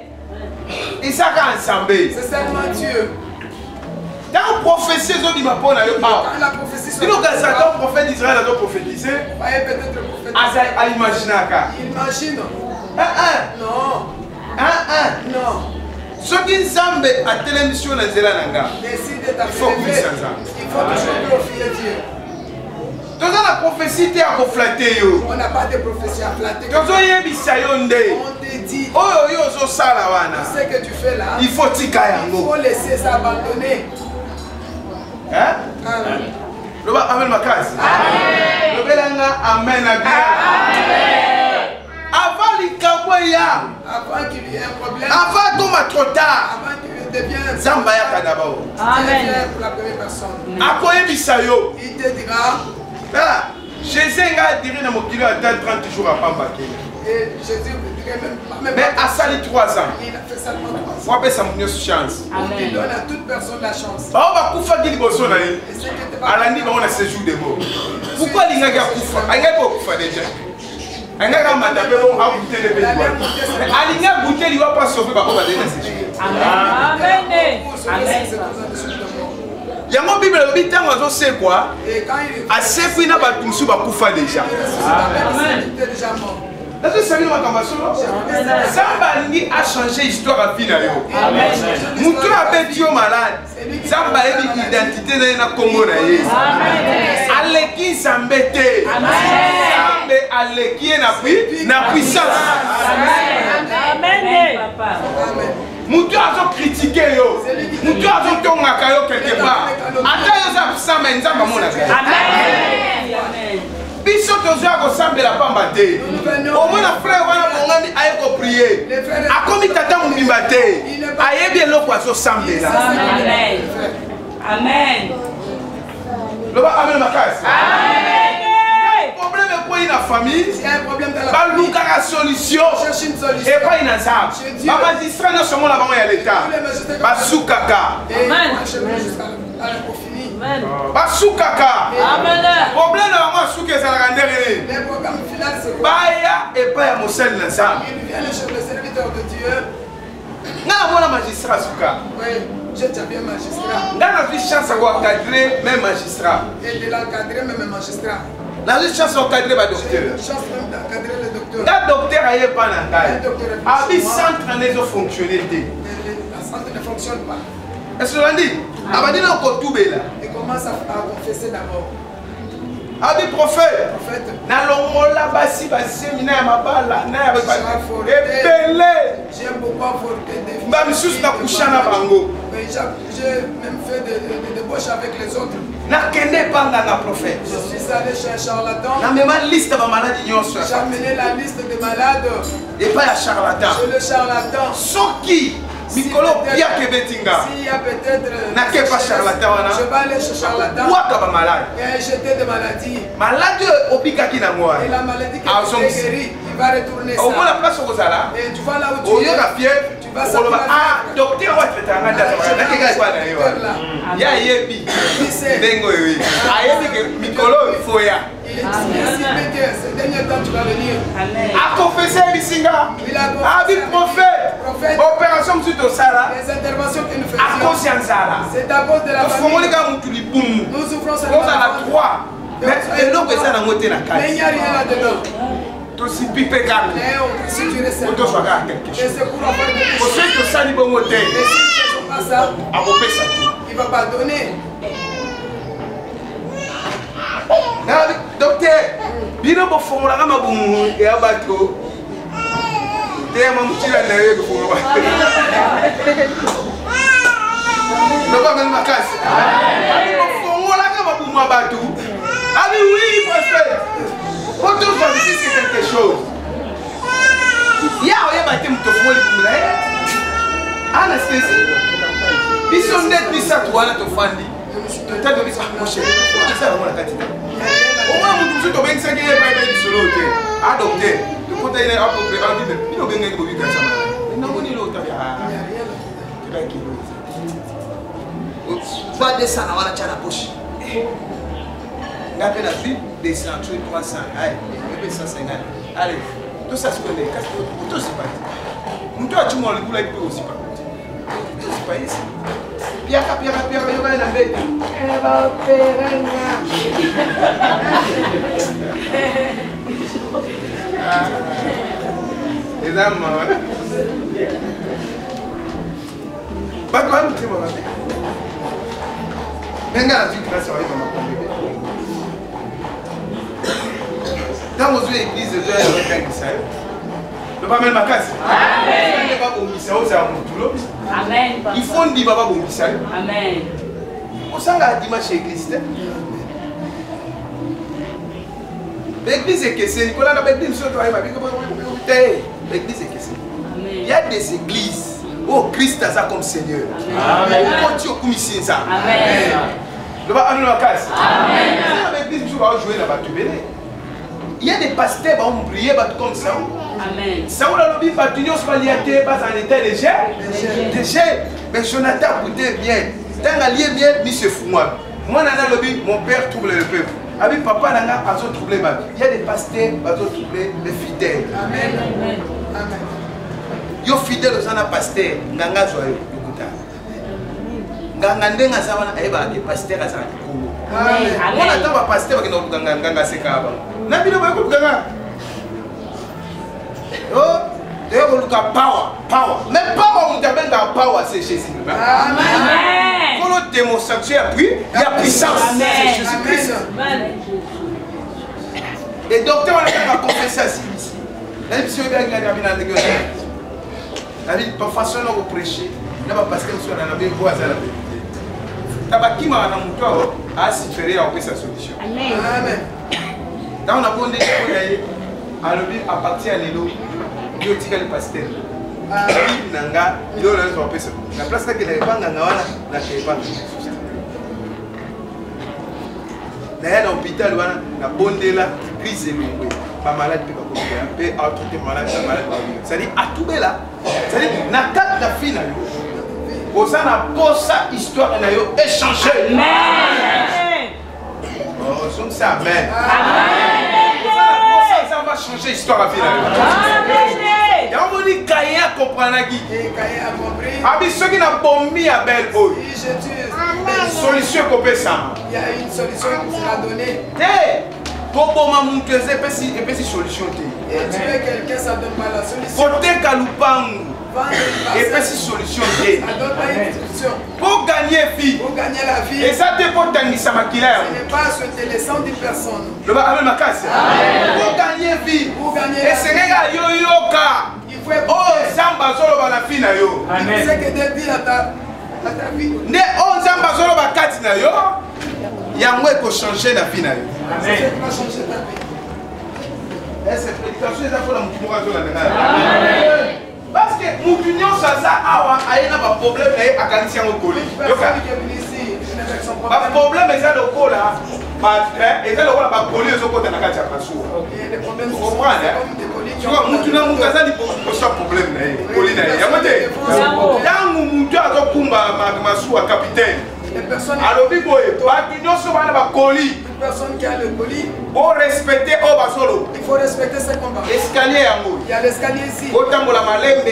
esaka ensemble.
C'est seulement Dieu.
Ntango prophétie ezobima mpo na yo awa.
Quand la prophétie soit
Bino kasi ata prophète d'Israël azoprophétise
voyez peut-être le prophète.
aimaginaka
Imagine. Non. Non.
soki nzambe atelemisi yo na nzela na nga
Décide de
faut
t'appeler.
puisse ensemble.
Il faut toujours glorifier Dieu.
toza na prophétie te ya koflate yo
On n'a pas de prophétie à flatter.
tozoyebisa yo nde
On te dit,
oyo yo ozosala wana
ce que tu fais là,
il faut tika
il
yango
faut laisser ça abandonner. Amen.
loba amen makasi lobelanga amen na bien avant likambo eya
Avant qu'il y ait un problème,
avant toma trop tard
avant qu'il devienne
nzambe ayaka na bao
Amen.
pour la première personne,
akoyebisa yo
il te dira,
tala jésus nga adiri na mokili ata 30 jours apambaki
et Jésus ne dirait même pas, même
mais
pas,
asali 3 ans
il a fait seulement 3 ans.
wapesa moto nyonso chance
On
Amen.
donne à toute personne la chance.
bao bakufaki liboso na ye
Et ce qui était pas
alandi bango na séjour de mort pourquoi alingaki akufa alingaki kokufa deja alingaki amanda mpe bongo akutele mpe liwa alingi abute liwa mpo asauve bango bazali na séjour
Amen.
c'est
Amen.
2 ans de suite de mort.
yango bible elobi ntango azosekwa
Et quand il
asekwi na bato mosusu bakufa deja
il était déjà mort.
nazosabino makambo ya solo nzambe alingi achange histoire ya vie na yo
Amen.
moto abeti yo malade nzambe ayebi identité na ye na nkombo na ye aleki nzambe te nzambe aleki ye na puissance
Amen. Papa.
Amen.
moto azokritike yo moto azotongaka yo quelque part ata yo oza kosamba nzambe amonaka
Amen.
biso tozoya kosambela pamba te omona frere wana bongami aye koprie akomi tata mobimba te ayebi eloko azosambela
Amen. Amen.
loba amen makasi
Amen.
problème ekwei na famille
Il y a un problème dans la famille.
balukaka solution
Cherche une solution.
epai na nzambe bamagistrat nyonso omona bango ya leta basukaka
Et
Amen.
moi, je vais jusqu'à pour finir.
Amen.
basukaka
Amen.
problème na bango ya suki ezalaka ndenge nini
Le programme final, c'est quoi?
baya epai ya mosali na nzambe
Il vient chez le serviteur de Dieu.
nga namona magistrat suka
Oui, j'ai déjà bien magistrat.
nga nazwi chance ya koencadre même magistrat
Et de l'encadrer, même un magistrat.
nazwi chance ya koencadre badocteur
Chance même d'encadrer le docteur.
nga docteur aye pa na ngai abi centre na ezofonctionne te
La santé ne fonctionne pas.
esolandi abandi na kotubela
Il commence à confesser d'abord.
Abi prophète. Na longola basi basemina ya mabala na ya ebele.
J'aime beaucoup avorter.
Ba misusu na kushana bango.
J'ai même fait des débauches avec les autres.
Na kende panga na prophète.
Je suis allé chez un charlatan.
Na mema liste ba maladi nyonso.
J'ai amené la liste des malades.
Et pas ya charlatan.
Chez le charlatan.
Soki Mikolo Pia Kebetinga.
S'il y a peut-être.
N'a pas charlatan.
Je vais aller chez charlatan.
Ouaka malade.
Et jeter des maladies.
Malade Obika qui n'a moi.
Et la maladie qui est guérie, il va retourner ça.
Au moins la place au Zala.
Et tu vas là où tu es.
La fièvre.
Tu vas sortir.
Ah, docteur, on va te faire un gars. Ya yebi. Dengo oui. Ayebi que Mikolo il faut ya.
Il est ici, ces derniers temps tu vas venir.
A confessé Bisinga.
Il a confessé.
A dit prophète. Opération sur le Sala.
Les interventions que nous
à cause de Sala.
C'est à cause de la famille.
Nous
souffrons
seulement de 3. Mais l'homme est dans la moitié de la case.
Mais il n'y a rien là-dedans.
Si pipe garde.
Si tu restes
on doit faire quelque chose.
C'est pour avoir quelque chose.
Pour ceux qui sont bon modèle.
Et si tu ne fais pas ça, il ne va pas donner.
Docteur, bino bo formula kama bumu ya bato. Tema mchila na yeye kufunga. Ndoba mimi makasi. Bo formula kama bumu bato. Abi oui prophète. Quand on va dire quelque chose. Ya oye batem mtofumoli kumula. Anesthésie. Biso net bisa tuana tofandi. Totado bisa moshe. Bisa mona katika. Au moins, vous avez dit que vous avez dit solo. Adopté. Le côté est à peu près. Il a bien gagné comme ça. Il n'a pas dit l'autre. Il va descendre à la tchana poche. Il a fait la suite, descend, 300. Allez, 150. Allez, tout ça se connaît. Tout c'est pas. Nous avons tout le monde aussi pas. Tout c'est pas ici. Pierre, il y a un bête. Les dames, pas quoi, nous sommes là. Venga la vie grâce à Dieu, dans vos églises, Dieu est le cas d'Israël. Le pas même ma casse. Amen.
Amen.
Il faut dire Baba Bombissa.
Amen.
On s'en va dimanche église. L'église est cassée. Nicolas n'a pas dit que l'église est cassée. Il y a des églises où Christ a ça comme Seigneur. Amen. Amen. Le va amener la casse. Amen. Il y a des pasteurs qui vont prier comme ça.
Amen.
Ça on a le bif à l'union spaliaté bas en état de gel. Mais Jonathan écoutez bien. Dans la liée bien, mi se fout moi. Moi nana le bif, mon père trouble le peuple. Avec papa nana a troublé ma vie. Il y a des pasteurs qui ont troublé les fidèles. Amen. Amen. Yo fidèles aux ana pasteur, nganga joyeux, écoutez. Nganga ndenga savana eba des pasteurs à ça. Amen. On attend pas pasteur qui nous nganga sekaba. Na bino ba ko nganga. Oh, look at power. Mais power, on t'appelle la power, c'est Jésus. Amen. Pour notre démonstration, il y a puissance. C'est Jésus-Christ. Et docteur, on a confessé ici. La vie, c'est bien que la vie la vie, par façon de prêcher, il n'y a pas parce que nous sommes dans la vie, nous sommes dans la vie. Tabaki m'a anamutwa a sifere a sa solution. Amen. Dans la bonne idée, à partir à l'élo. Il y a des pasteurs. Il y a des pasteurs. La place là, il y a des pasteurs. Il y a un hôpital, il y a un bondé là, crise de l'eau. Pas malade, il y a un truc malade, c'est-à-dire, à tout là, c'est-à-dire, il y a 4 filles là. Vous avez sa histoire échangée. Amen. Oh, c'est Amen. Ça va changer l'histoire à vie. Il y a un dit Caïn a compris. Abi ceux qui n'ont pas mis à belle eau. Solution qu'on peut ça.
Il y a une solution qui sera donnée.
Pour mon cœur, et puis solution.
Et tu veux quelqu'un, ça donne pas la solution.
Côté Kalupang. Et puis solution.
Ça donne pas une solution.
Pour gagner vie.
Pour gagner la vie.
Et ça te pour tangisa makila.
Ce n'est pas souhaiter le sang d'une personne.
Le ba amen makasi. Pour gagner vie.
Pour gagner
et
la
c'est
vie.
nga yo yoka.
Il faut écouter.
Oh zamba zolo ba na fi na yo.
Amen. C'est que de dire à ta vie.
Ne oh zamba zolo ba kati na yo. Yango eko changer na fi na yo.
C'est ce qui va changer ta vie.
Cette prédication est pour la Amen. Parce que Moutunion Saza Awa a un problème avec la qualité de colis. Le problème est le col là. Et c'est le rôle de colis au côté de la carte à Passou. Vous comprenez? Tu vois, Moutunion Moukaza dit pour ça problème. Colis là. Dans Moutou a donc Massou à capitaine. Alors, colis.
Personne qui a le colis.
Pour respecter Obasolo.
Il faut respecter ses combats.
Escalier amour.
Il y a l'escalier ici.
Autant pour la malembe.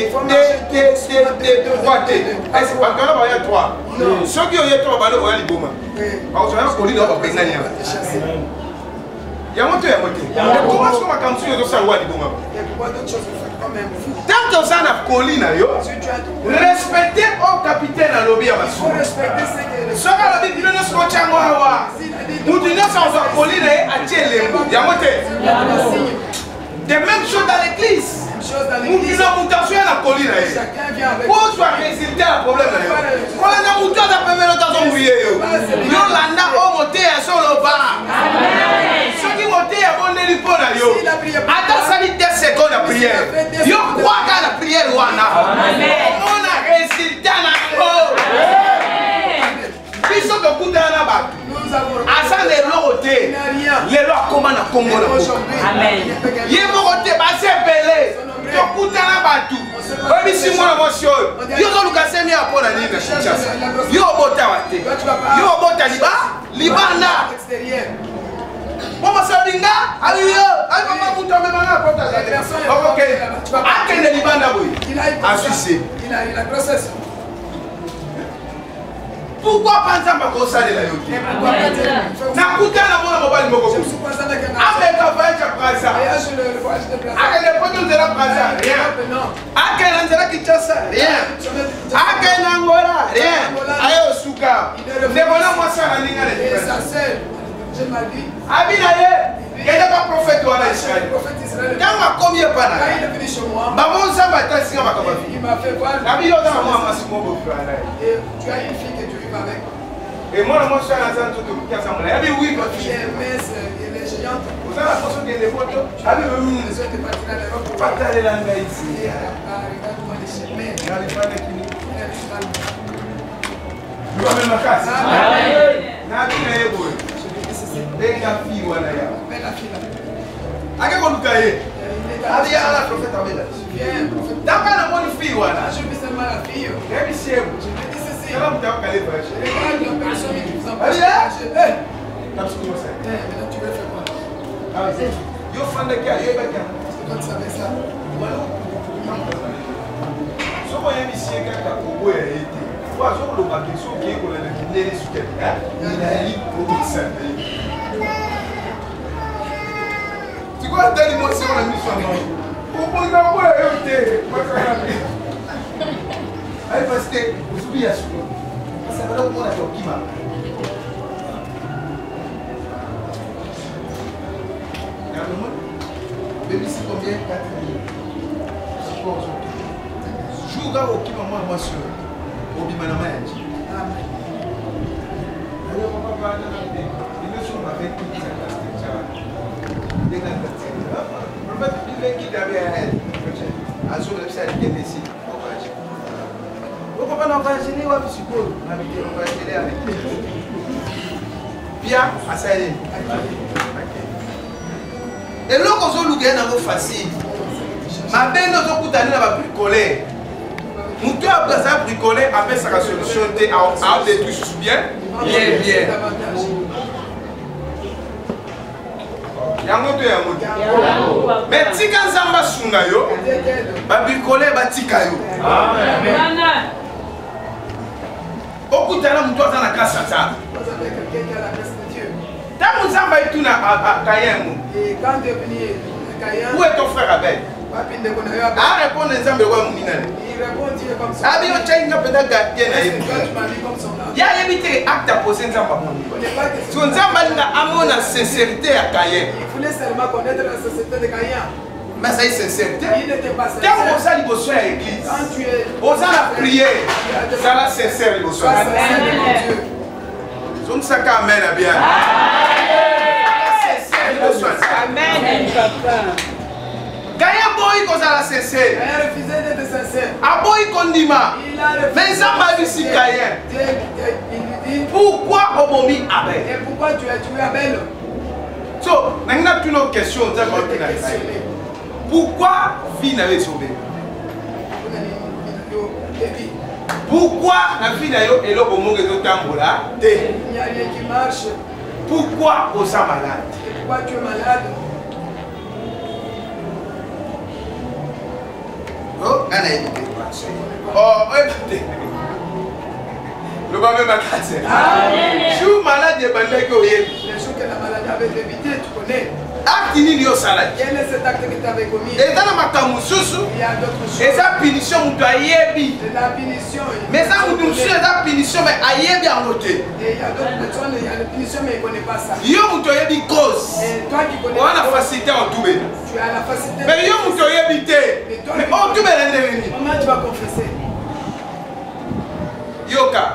Trois. Ceux qui ont été trois balles, ils vont parce que on dit non, il y a monté, il y a monté. Comment est-ce qu'on va continuer de savoir les bombes?
Il y a beaucoup d'autres choses quand même.
Tant que ça n'a colline, respectez au capitaine à l'objet à ma soeur.
Il faut respecter ce que
ce qu'a dit, il ne se retient pas. Nous disons ça, on va colline à Tchélé. Il y a monté. De même chose dans l'église. Nous disons mutation à la colline. Pour soit résulter à problème. Quand on a mutation à la première temps, on brille. Nous l'avons monté à son loba. Ceux qui montent à bon délipon à yo. Attends, ça dit 10 secondes de prière. Yo crois qu'à la prière, on a résulté à la peau. Ils sont de coups d'un abat. Asa les lotés. Les lois comment à Congo. Amen. Yé moroté, basé belé. De coups d'un abat tout. Oui, si moi la motion. Yo dans le cas c'est mis à pour la ligne de Kinshasa. Yo bota wate. Yo bota liba na. Bon, ça dit là, allez, allez, vous tombez dans la porte à la personne. Ok, à quel niveau il a succès.
Il a grossesse.
Pourquoi pas ça m'a consolé la yoke? Na kuta na mona mobile moko. Avec la voyage à Brazza. Avec les produits de la Brazza, rien. Avec l'Anzela Kinshasa, rien. Avec l'Angola, rien. Ayo Suka. Débona moi ça la ligne de
ça c'est je m'a dit.
Abinaye, il n'y a pas prophète ou à Israël. Quand ma combien pas là?
Il est venu chez moi.
Maman ça va être si on va comment?
Il m'a fait voir.
La vie dans moi Massimo Bofra là.
Et tu as une fille que tu vis avec.
Et moi je suis dans un truc qui a ça là. Oui, votre fille
est mince, elle est géante.
Vous avez la façon de les photos. Ah oui,
les autres partis dans l'Europe.
Pas d'aller là ici.
Regarde-moi les chemins.
N'allez pas les cliniques. Vous avez ma casse. N'allez pas les Benga fille wala ya.
Benga fille là.
Ake ko lukaye. Ali ya la prophète Abela.
Bien.
Daka na moni fille wala.
Je me sens mal la fille.
Ebi siebu.
Je me dis ceci.
Kala mta kale vache.
Regarde la personne qui vous empêche.
Ali ya. T'as comment ça?
Maintenant tu veux faire quoi?
Ah oui. Yo fanda kia, yo ba kia.
Quand tu savais ça.
Voilà. So ko yemi sieka ka ko boye ete. Kwa zo lo ba ke so ke ko na kindele suke. Ina yi ko ça. Tu vois, t'as l'émotion à la mission. Pourquoi on a pas été? Allez, parce que vous oubliez ça. Ça va là où on a fait au Kima. Regarde-moi. Bébé, c'est combien? 4 000. C'est quoi aujourd'hui? Jouga au Kima, moi, sur. Au Bima, la main. Allez, on va parler dans la vie. Les leçons m'avaient tout dit. Et là, quand on a facile, ma belle nous a coûté à bricoler. Nous deux après ça bricoler, après sa solution à des trucs bien. Yango to yango. Mais tika nzamba sunga yo. Ba bikole ba tika yo. Amen. Okutana mutu azana kasa ta. Tant nzamba ituna akayemu.
Et quand tu es venu Kayen.
Où est ton frère Abel? Ah répondre nzamba wa munina. Abi yo chenga penda gardien na yebi. Ya yebi te acte à poser nzamba moni. Si nzamba linga amona sincérité à Caïn.
Il voulait seulement connaître la sincérité de Caïn.
Mais ça est sincérité.
Il n'était pas sincère.
Quand on s'est libosso à l'église,
Quand tu es
on a prié, ça la sincère libosso.
Dieu.
Zone saka amen à bien.
Amen, papa.
Caïn boy qu'on a la sincère.
Il a refusé d'être sincère.
A boy qu'on dit ma.
Il a refusé.
Mais ça m'a dit si Caïn.
Il lui dit.
Pourquoi on mis Abel?
Et pourquoi tu as tué Abel?
So, maintenant une autre question. Pourquoi vie n'avait sauvé? Pourquoi la vie n'a eu et l'homme au tambola?
Il n'y a rien qui marche.
Pourquoi on s'est malade?
Et pourquoi tu es malade?
Oh, on a évité. Oh, écoutez. Le bas même à casser. Je suis malade et bandé que
Les jours que la maladie avait évité, tu connais.
acte ni yo salade.
Quel est cet acte que tu avais commis?
Et dans ma kamususu,
Il y a d'autres choses.
et ça punition ou ayebi.
C'est la punition.
Mais ça ou nous c'est la punition mais ayebi en côté.
Et il y a d'autres personnes, il y a la punition, mais ils ne connaissent pas ça.
Yo muto yebi cause.
Et toi qui connais
On a
la cause,
facilité en tout.
tu as la facilité.
Mais yo muto yebi te. Mais on tout bel endeveni.
Comment tu vas confesser?
Yoka.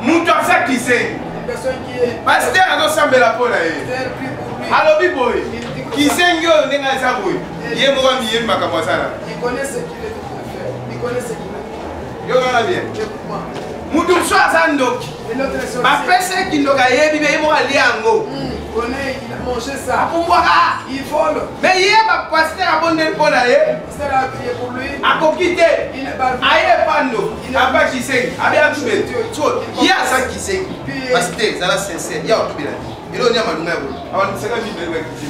Muto asa kise.
Une personne qui est.
Pasteur a ensemble la pole
C'est un prix pour lui.
alors biboy. Kise yo nenga za boy. Ye mo wa miye makamwa sana.
Il connaît ce qu'il est en train de faire. Il connaît ce qu'il a.
Yo kana bien.
Écoute-moi.
Mutu so asa ndoki.
Et l'autre est sorti.
Ba pese ki ndoka yebi be mo ali ango.
Il connaît, il a mangé ça.
Apumbwaka.
Il vole.
Mais ye ba pasteur abonne pona ye.
C'est la prière pour lui.
Akokite.
Il est barbare.
Aye pando. Aba kise. Abi atube. So ye asa kise. Pasteur zala sincère. Ya otube la. Ilo nya malunga yabo. Abantu seka bibeli wa kise.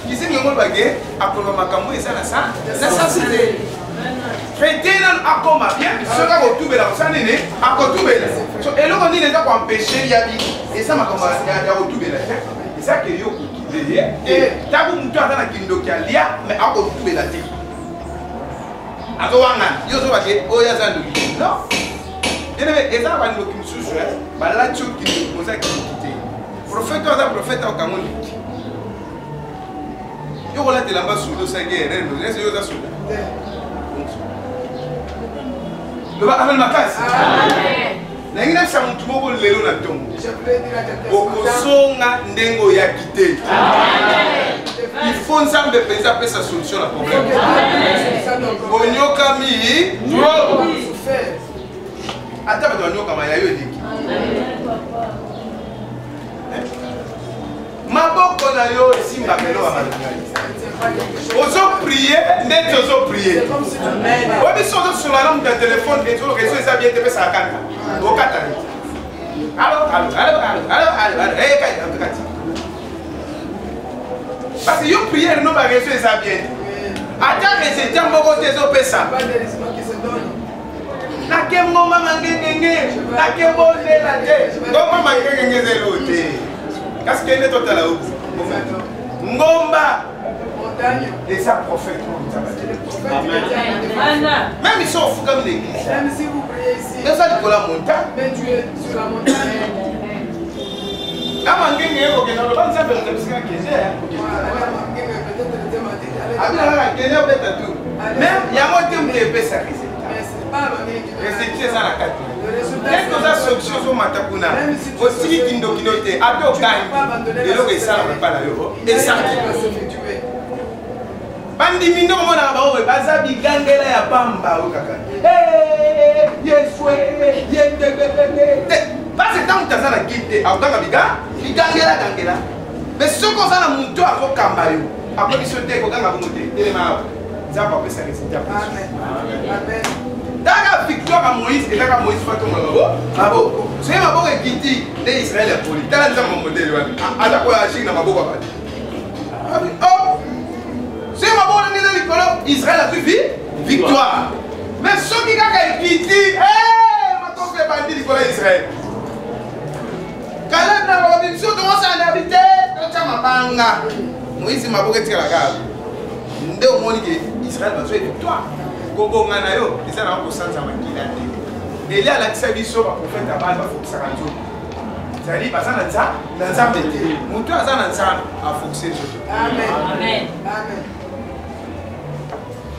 Kise ngongo bagé akolwa makambo eza na sa. Na sa site. Fetena akoma bien. Soka ko tube la sa nene. Akotube la. So eloko nini eza ko empêcher ya bi. Eza makambo ya ko tube la. Eza ke yo ko kide. Et tabu mutu atana kindoki alia mais akotube la te. Azo wanga. Yo zo bagé oya za ndoki. Non. Ene eza ba ndoki mususu ba la chu kindoki moza kite. Prophète ou prophète au Cameroun. Yo wala te lamba sudo sa guerre, no c'est yo za sudo. Le ba amel makasi. Amen. Na ngina sa mutu mo lelo na tongo.
Je voulais dire à quelqu'un.
Okosonga ndengo ya kite. Amen. Il faut nzambe penza pesa solution à problème. Bonyoka mi, bro. Ata ba bonyoka ma ya yo diki. Maboko na yo simba melo wa malungai. Ozo prier, net ozo prier. Obi sozo sur la lampe de téléphone et tout le réseau ça bien te pesa akana. Okata. Allo. Eh kai akati. Parce que yo prier no ba réseau ça bien. Ata réseau tamboko tezo pesa. Na kemo mama ngengenge, na kemo lela te. Ngoma mangengenge zelo te. Qu'est-ce qu'il est total là-haut? Ngomba. Et ça prophète. Même ils sont fous comme l'église.
Même si vous priez ici.
Mais ça, il faut la montagne.
Mais tu es sur la montagne.
Mais il y a un thème qui est ça. Résultat ça la carte. Dès que ça solution au matakuna, aussi kindo kinote, ato gagne. Et le ça la pas là yo. Et ça bandi mino mona ba o baza bigangela ya pamba o kaka. Eh yeswe yendegegege. Parce que tant que ça la guide, au ganga bigangela. Mais ce qu'on ça la muto a ko kamba yo. Après il sauter ko ganga monter. Telema. Ça va pas ça résultat. Amen. Daga victoire à Moïse et daga Moïse fait comme mabo. C'est mabo et kiti les Israël pour lui. Tala nzamba modèle wa. Ala ko agir na mabo ba. Oh. C'est mabo na ngeza likolo Israël a suivi victoire. Mais ceux qui kaka kiti ma to fait bandi likolo Israël. Kala na ba biso to wasa na bité to chama banga. Moïse mabo ke tika la gare. Nde o moni que Israël va jouer victoire. kobonga na yo eza na kosanza makila te ele alakisa biso baprofete ya base bafokisaka nzoto zali baza na nzambe te moto aza na nzambe afokise nzoto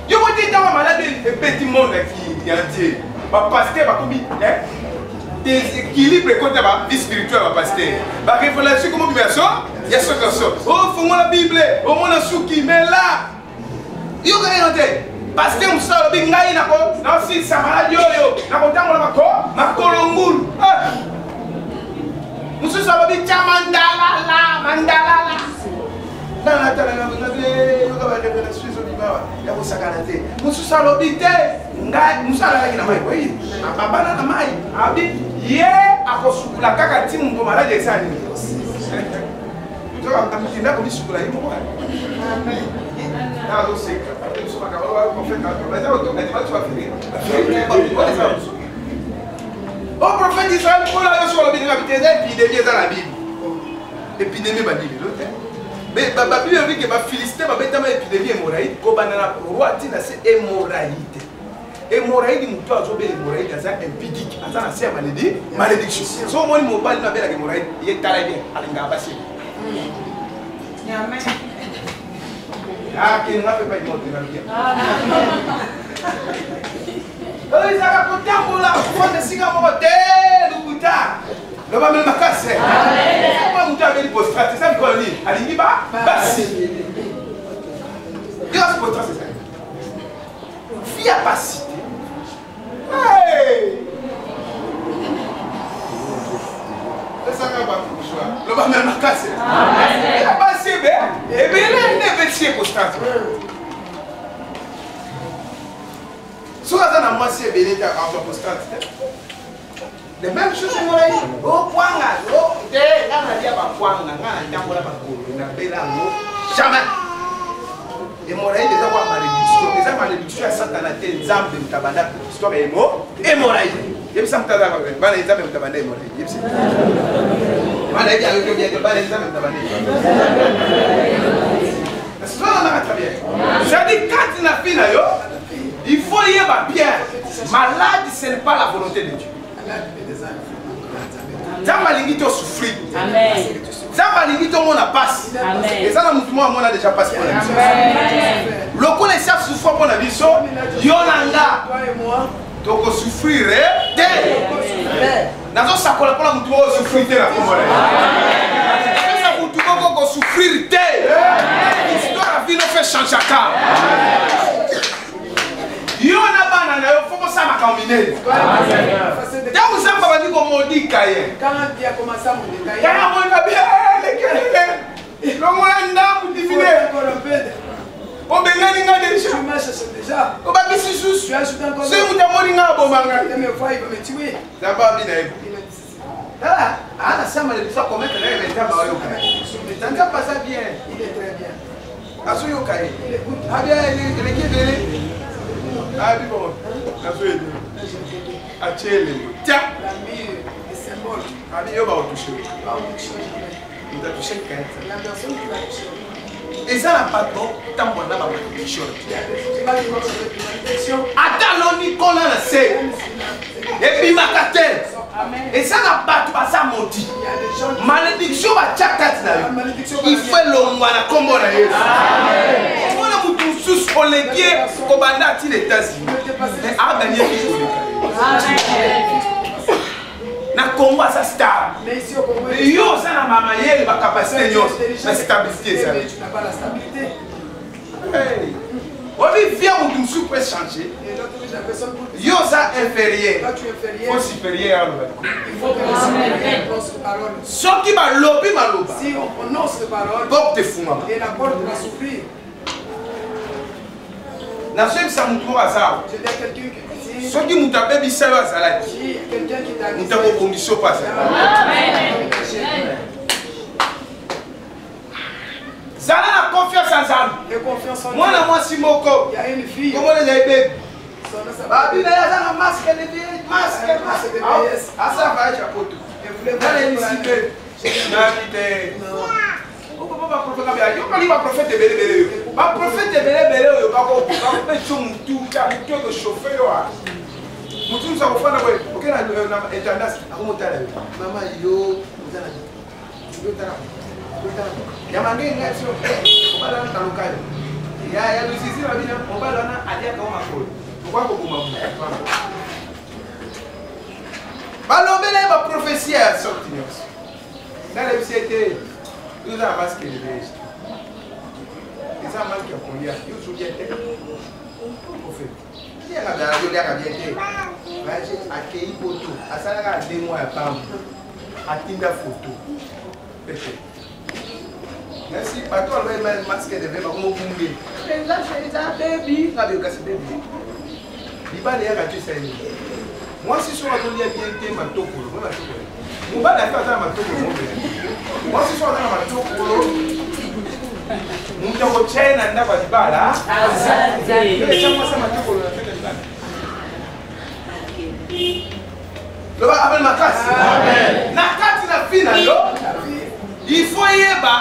yo moti ntango malade epeti monde entier bapaster bakomi déséquilibre côté ba vie spirituelle ba pasteur ba révélation comme bibeso ya sokoso oh fongola bible au mona suki mais là yo ga yonte pasteur musalo bi ngai na ko na si samala yoyo na ko tangola makolo ngulu musu sabo bi chamandala la mandala la na tala na ngade yo ga ba de na suizo bi ba ya ko sakana te musu salo bi te ngai musala la kina mai oui abana na mai abi ye akosukula kaka ti mungu malade esani ndio akamtinda kulisukula hiyo kwa na doseka sio makao wa profeta mais au toka tu vas finir o profeta Israël pour la sur la Bible habité épidémie dans la Bible épidémie ba Bible l'autre mais ba Bible dit que ba philistin ba betama épidémie hémorroïde ko banana roi tina c'est hémorroïde hémorroïde mutu azobela hémorroïde aza impidique aza na se malédiction so omoni mobali no abelaka hémorroïde ye tala bien alingaka basi kenga mpe pa imotenalukia ezaka kotambola kofanda esika moko te lukuta loba mele makase oa mutu abeli postrate eza mikolo nini alingi basi grâce postrate eza fille ya basi le va même casser. Il a passé bien. Et bien là, il est vêtu pour ça. Si vous avez un massé, il est en postage. Les mêmes choses sont là. Oh, point là. Oh, on a dit à ma point là. On a dit à ma jamais. Et mon aïe, déjà, quoi, malédiction. Déjà, malédiction, à Satan, à Zambé, Tabada, histoire et mot. Et mon aïe. Il y a un tabada, il y a un tabada, il y il faut y avoir bien. Malade, ce n'est pas la volonté de Dieu. Zambalingi to souffrir. Zambalingi to mona passe. Et ça, on a déjà passé. Le coup, les chefs souffrent pour la vision. Yolanda. Donc, souffrir. Dans un sac, on a souffrir. On souffrir. L'histoire a vu nous faire changer. Yo na bana na yo foko sama kaumine. Tangu samba bandi ko modi kaye.
Quand dia commence à modi kaye.
Kana mona bien. Lo mona ndamu divine. O bengani ngade
Tu marches déjà.
O ba bisi sus.
Tu ajoutes encore.
C'est muta moni ngabo manga.
Il me voit, il va me tuer.
Zamba bina ebo. Ah, ana sama le bisa commettre les tamba yo kaye. Tanga pas ça bien.
Il est très bien.
Aso yo kaye. Ah bien, il est qui ah oui, bon, la feuille. Achele. Tiens.
La mire, le symbole.
Ah oui, on va toucher.
Il
va toucher quelqu'un.
La personne qui va toucher.
Et ça n'a pas de bon, tant qu'on a ma malédiction. Attends, l'on y connaît la scène. Et puis ma catène. Et ça n'a pas de pas ça monti. Malédiction va tchakat na. Il fait l'homme à la combo na Yesu. On a beaucoup sous pour les pieds au bandat les États-Unis. Mais a gagné na Congo ça star. Mais yo ça na mama yeli ba capacité nyos. Na stabilité ça.
Tu n'as pas la stabilité.
On vient où nous peut changer. Yo ça inférieur. Faut supérieur.
Il faut que nous prononce parole.
Ce qui va lobby maloba.
Si on prononce les paroles,
porte fuma.
Et la porte va s'ouvrir.
Na ceux qui sont mutuo azao.
Je dis à quelqu'un qui dit.
Ce qui mutabe bisalo azalaki.
Si quelqu'un qui t'a dit.
Mutabo condition pas ça.
Amen.
Zala na confiance en Zala.
Et confiance en Dieu.
Moi na moi simoko.
Il y a une fille.
Comment les bébés? Babi na ya na masque de vie, masque de vieillesse. Asa va ya poto.
Et vous voulez
pas les disciples. Na vite. Pourquoi pas prophète? Yo pas li ba prophète belé belé. Ma prophète est belé au bako fait son tout car il que chauffer là. Mutu nous avons fait OK na intendance à monter là. Maman yo uzana. Yo tara. Ya mange ngati on va dans le local. Ya le sisi la bina on va dans alia kama makolo. Pourquoi ko kuma mu? Balobele ba prophétie à sortir. Dans les sociétés nous avons masqué les bêches. Ça manque à combien? Il faut bien être. Au fait. Il y a la radio, il y a la bien être. J'ai accueilli photo. À ça, il y a des mois à temps. À Tinda photo. Merci. Pas toi, le même masque de verre, comment vous voulez. Mais là, c'est un baby. Là, il y a un baby. Il va aller à la tête. Moi, si je suis en train de bien être, ma topo. Mon bas d'accord dans ma topo. Moi, si je suis en train de ma topo. Mutoko chena nda kwa dibala. Asante. Ile chama sama tuko na fika dibala. Loba abel makasi. Amen. Na kati na fina yo. Il faut yeba.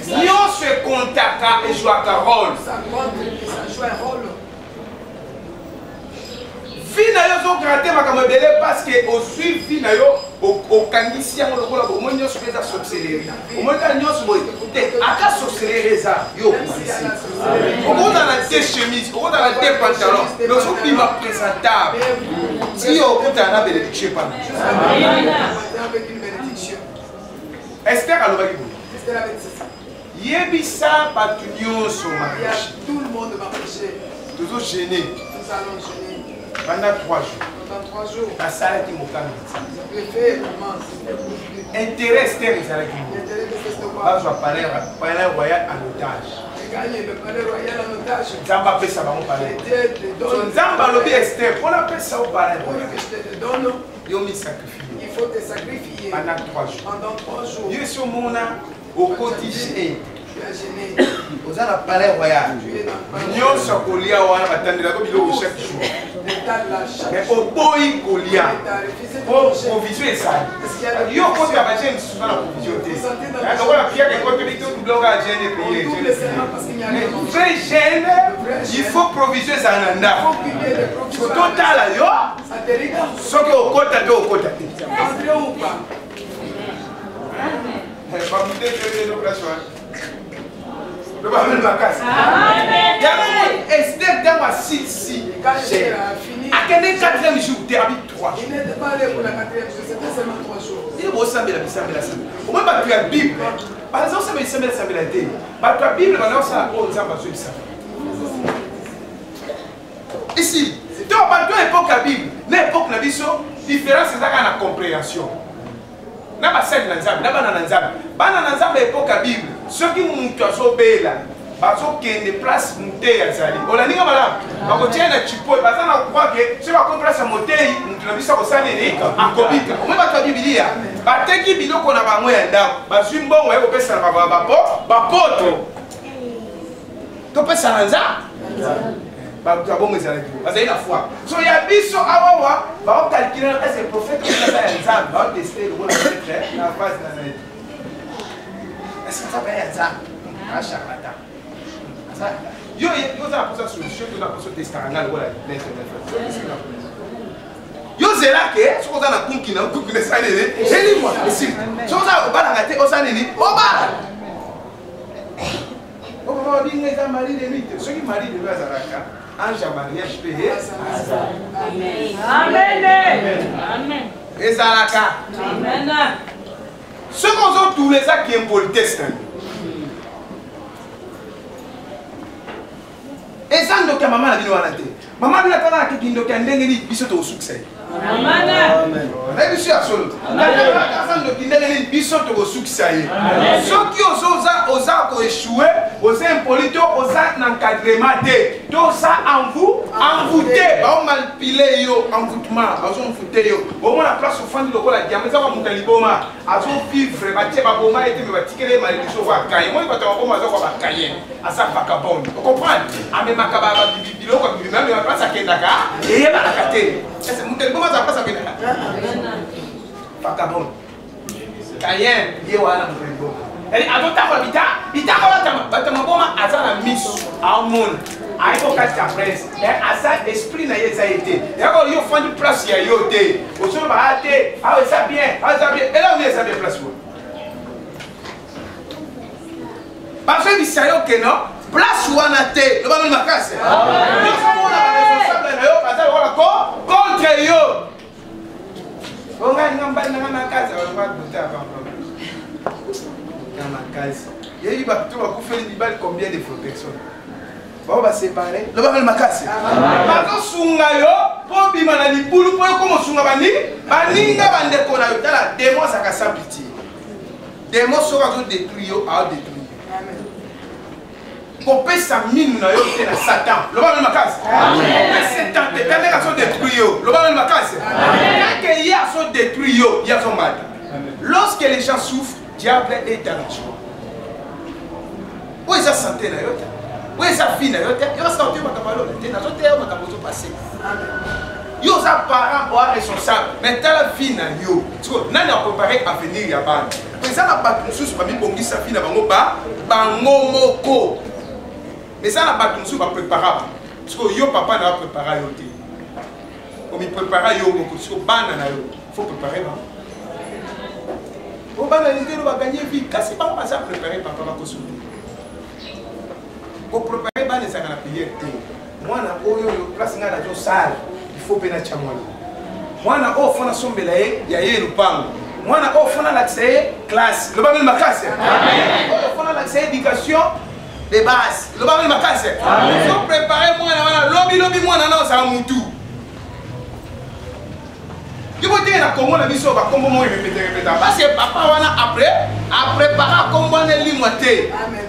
Nyo se contacta et jouer un rôle. Ça joue un rôle. Fina yo so gratter makambo belé parce que au suivre fina yo au kangisi yango lokola bo monyo so pesa sorcellerie. Au monyo nyoso boy. Te aka sorcellerie za yo. Au bout dans la deux chemises, au bout dans la deux pantalons, le so bima présentable. Si yo kuta na bénédiction pas.
Avec une bénédiction.
Esther alobaki bo.
Esther avait dit ça.
Yebisa batu nyoso mariage.
Tout le monde va prêcher.
Toujours gêné.
Nous allons gêner.
Pendant 3 jours.
Pendant 3 jours.
La salle qui m'a
préféré commence.
Intérêt Esther ezalaki.
L'intérêt de ce
roi. Je vais palais royal en otage.
Gagner le palais royal en otage.
Nzamba pesa bango palais. Nzamba lobi Esther, pour la pesa au palais.
Pour que je te donne.
Yo mi sacrifier.
Il faut te sacrifier.
Pendant 3 jours.
Pendant 3 jours.
Yo so mona au quotidien.
Tu as gêné.
Aux la palais royal. Nyo so kolia wana batandela ko biloko chaque jour. Mais au boy kolia. Pour provision ça. Yo ko ta ba jeune souvent la provision té. Alors voilà pierre que quand tu tout bloc à jeune payer. Vrai jeune, il faut provision ça nanda. Total yo. Soko okota to okota. André ou pas? Pas vous défendre nos places. Le Babel Makas. Amen. Esther dans ma site. À quel 4e jour, tu habites 3 jours.
Il n'était pas allé pour la 4e jour, c'était seulement 3 jours.
Il est beau samedi la samedi. Au moins, tu as la Bible. Par exemple, ça me semble la samedi la télé. Tu as la Bible, maintenant, ça a besoin de ça. Ici, tu as pas l'époque la Bible. L'époque la Bible, différence, c'est la compréhension. Na ba sel na nzambe na bana na nzambe bana na nzambe epoka bible soki muntu azobela bazokende place motei azali olaninga malamu bakotia na chipo baza na kwake soki bakomi place ya motei muntu na biso akosala nini akobika omoi bato ya bibilia bateki biloko na bango ya ndako bazwi mbongo ya kopesa na bapoto topesa na nzambe bato abongo ezalaki bazali na foi so ya biso awawa baokalkule ese prophète oza ya nzambe baoteste lokola peut-être na phase na naye ese nzambe ya nzambe acharlatan yo ozala posa solution toza poso testaranga lokola yo zelake soki oza na kunki na kunki nesalele elimwa esili soki oza obalanga te oza nini obala obinga eza mari de nuit soki mari de nuit azalaka ange à mariage payé.
Amen. Amen.
Et Zalaka.
Amen.
Ce qu'on a tous les actes qui impolitesse. Et ça, nous avons maman la vie de maman la tana qui dit que ndenge ni biso to succès.
Amen.
Amen. Biso ya solo. La tana qui ndenge ni biso to succès. Ceux qui osa ko échouer, osa impolite, osa n'encadrement té. Tout ça envoûté, ba mal pilé yo, envoûtement, bazo envoûté yo. Au moins la place au fond de lokola diamant ça va monter liboma. Azo vivre ba tie ba boma été me ba tikele malédiction va cailler. Moi ba ta boma zo ba cailler. Asa vagabond. Vous comprenez? Ame makaba ba biloko bi même ba place akendaka. Et ba la kate. Est-ce monter liboma za place akendaka? Vagabond. Cailler, ye wana monter liboma. Elle adota ko habita Itanga batama boma azana miso amon. Aiko kata prince. Asa esprit na yeza été. Yako yo fandi place ya yo te. Osolo ba ate, ah ça bien, ah ça bien. Et là on est ça bien place où. Parce que bisayo que non, place où on a te, le ba na makase. Yo samo na responsable na yo kaza wala ko contre yo. Onga ngamba na makase wala ba buta ba. Na makase. Yei ba tu ba ku faire di bal combien de protection? On va séparer. Le va faire ma casse. Parce que sunga yo, pour bima na libulu pour comme sunga bani, baninga bande kona yo tala démon ça ka sans pitié. Démon sera tout détruit yo à détruire. Amen. Pour payer sa mine na yo te na Satan. Le va faire ma casse. Amen. Satan te tande ka so détruit yo. Le va faire ma casse. Amen. Quand il y a so détruit yo, il y a son mal. Lorsque les gens souffrent, diable est dans la joie. Où est sa santé na yo? Où est sa fille? Il va sortir ma camarade. Il va sortir ma camarade passé. Yo sa parent ou responsable. Mais t'as la fille na yo. Tu vois, n'a pas préparé à venir ya ban. Mais ça n'a pas de souci. Pas mis bongi sa fille na bango ba moko. Mais ça n'a pas de souci. Pas préparer. Parce que yo papa n'a pas préparé yo te. Comme il prépare yo beaucoup. Parce que ban na yo. Faut préparer ba. Au ban na l'idée de va gagner vie. Quand c'est pas ça préparer papa va consommer. Pour préparer les gens à la prière, moi, je place dans la salle, il faut pénétrer chambre. Moi, je fais sombe là, il y a le pan. Moi, je fais l'accès classe. Le bas ma casse. Je fais l'accès éducation de base. Le bas ma casse. Il faut préparer moi, lobby moi, non, ça moutou. Il faut dire comment la vie sauve, comment moi répéter. Parce que papa, après préparer comment on est limité. Amen.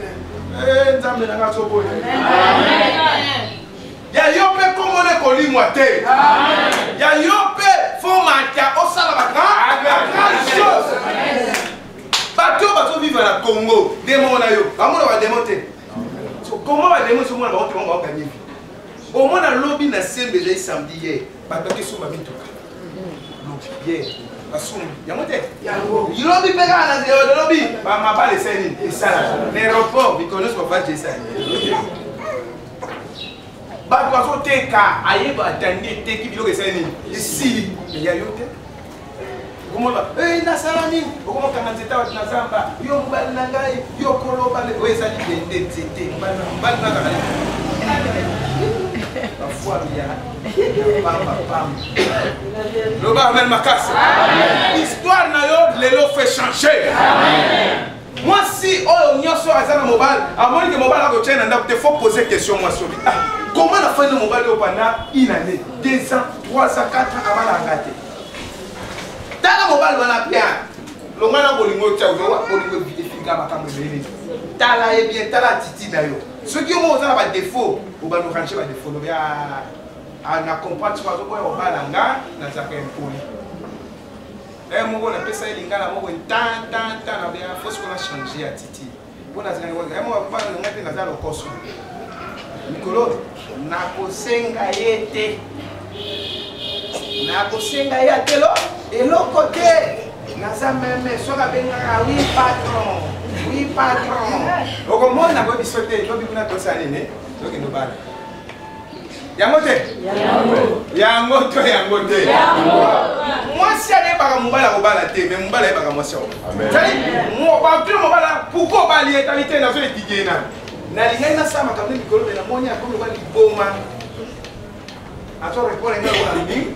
Ya yope comme on est collé moité. Ya yope faut matia au salama grande chose. Bateau vivre à la Congo. Démon na yo. Comment on va démonter? Comment on va démonter ce monde on va gagner? Au moins dans lobby na sembe les samedi hier. Bateau qui sont ma mito. Hier. Il lobby pega na de lobby. Ma pas les scènes et ça. L'aéroport, ils connaissent pas faire ça. Ba kwa so teka aye ba tandi teki bilo ke scène. Ici, il y a yote. Comment va? Na salami, comment quand nzeta wa nazamba, yo mbali na ngai, yo kolo bale, we sa dinde nzete, mbali na ngai. Parfois il y a le bar même ma casse. L'histoire na yo lelo fait changer. Moi si oh nyoso azana mobile, avant que mobile a ko tena ndako te faut poser question moi sur. Comment on a fait le mobile pendant une année, 2 ans, 3 ans, 4 ans avant la gâter. Tala mobile wana bien. Le mwana bolingo tsa ozo bolingo vidéo ba kamele. Tala e bien tala titi na yo. Ceux qui ont un défaut, on va nous ranger par défaut. On a compris que on va langa na zaka impoli. Eh mon on a fait ça linga la mo tant na bien faut qu'on a changé à titi. Pour na zaka eh mo va ngati na za lo koso. Nikolo na kosenga yete. Na kosenga yete lo et l'autre côté na za même soka benga oui patron. Oui, patron. Au moment où on a besoin de sauter, on a besoin de sauter. Donc, nous parlons. Yangote. Moi, si elle est pas comme Mubala, mais Mubala est pas comme moi. Moi, pourquoi pas lier ta vie dans une étiquette? N'allez pas ça, ma caméra Nicolo, mais la monnaie a comme le bal du Boma. Attends, répondez moi à la ligne.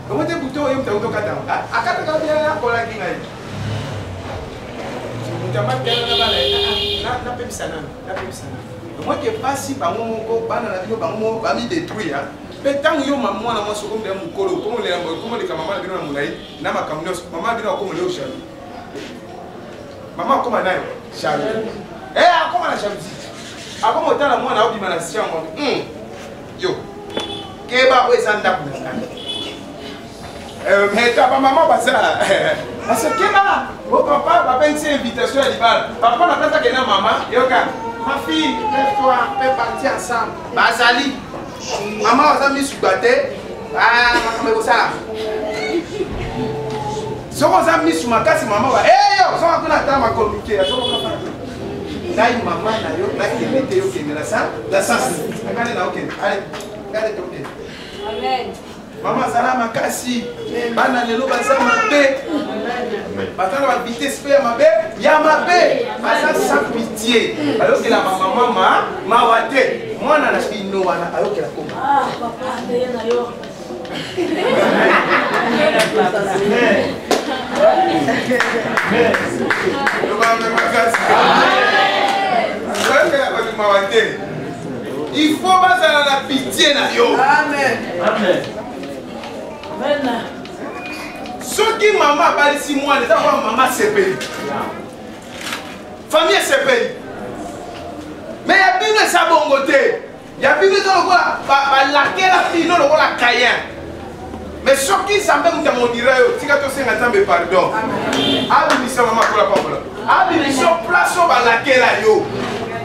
Comment tu es plutôt un peu de Katan? À Katan, il y a un peu de Kinaï. Moi qui passe si par mon ami détruit. Mais tant que maman na maso comme des mukolo, comme les camarades de la moulaï, n'a ma caminos, maman vient comme le chien. Maman comme un aïe, chien. Eh, comment la jalousie? A comment autant la moi na obi manation yo. Keba we sanda pour mais ta maman pas ça. Parce que Keba, oh papa une invitation à l'Ibal. Papa n'a pas ça que maman, yoka. Ma fille, lève-toi, on peut partir ensemble. Basali. Maman a mis sous la tête. Ah, ma ça. soko za misu makasi mama wa yo soko kuna ta makomike soko kuna nai mama na yo na kimete yo kengela sa la sas akane na okay allez allez toke amen mama sala makasi bana lelo baza mabe batana ba vitesse pe mabe ya mabe baza sans pitié alors que la mama mawate mwana na bino wana ayokela koma
papa ndeye na yo
il faut passer la pitié na yo. Amen. Amen. Amen. Ce qui maman parle 6 mois, les enfants maman sepeli. Famille sepeli. Mais il y a plus de sabongoté. Il y a plus de temps laquelle la fille non la caïen. Mais ce qui s'en fait mon dirait, si tu as 50 ans, pardon. Ah oui, c'est maman pour la parole. Ah oui, ils sont place sur laquelle la yo.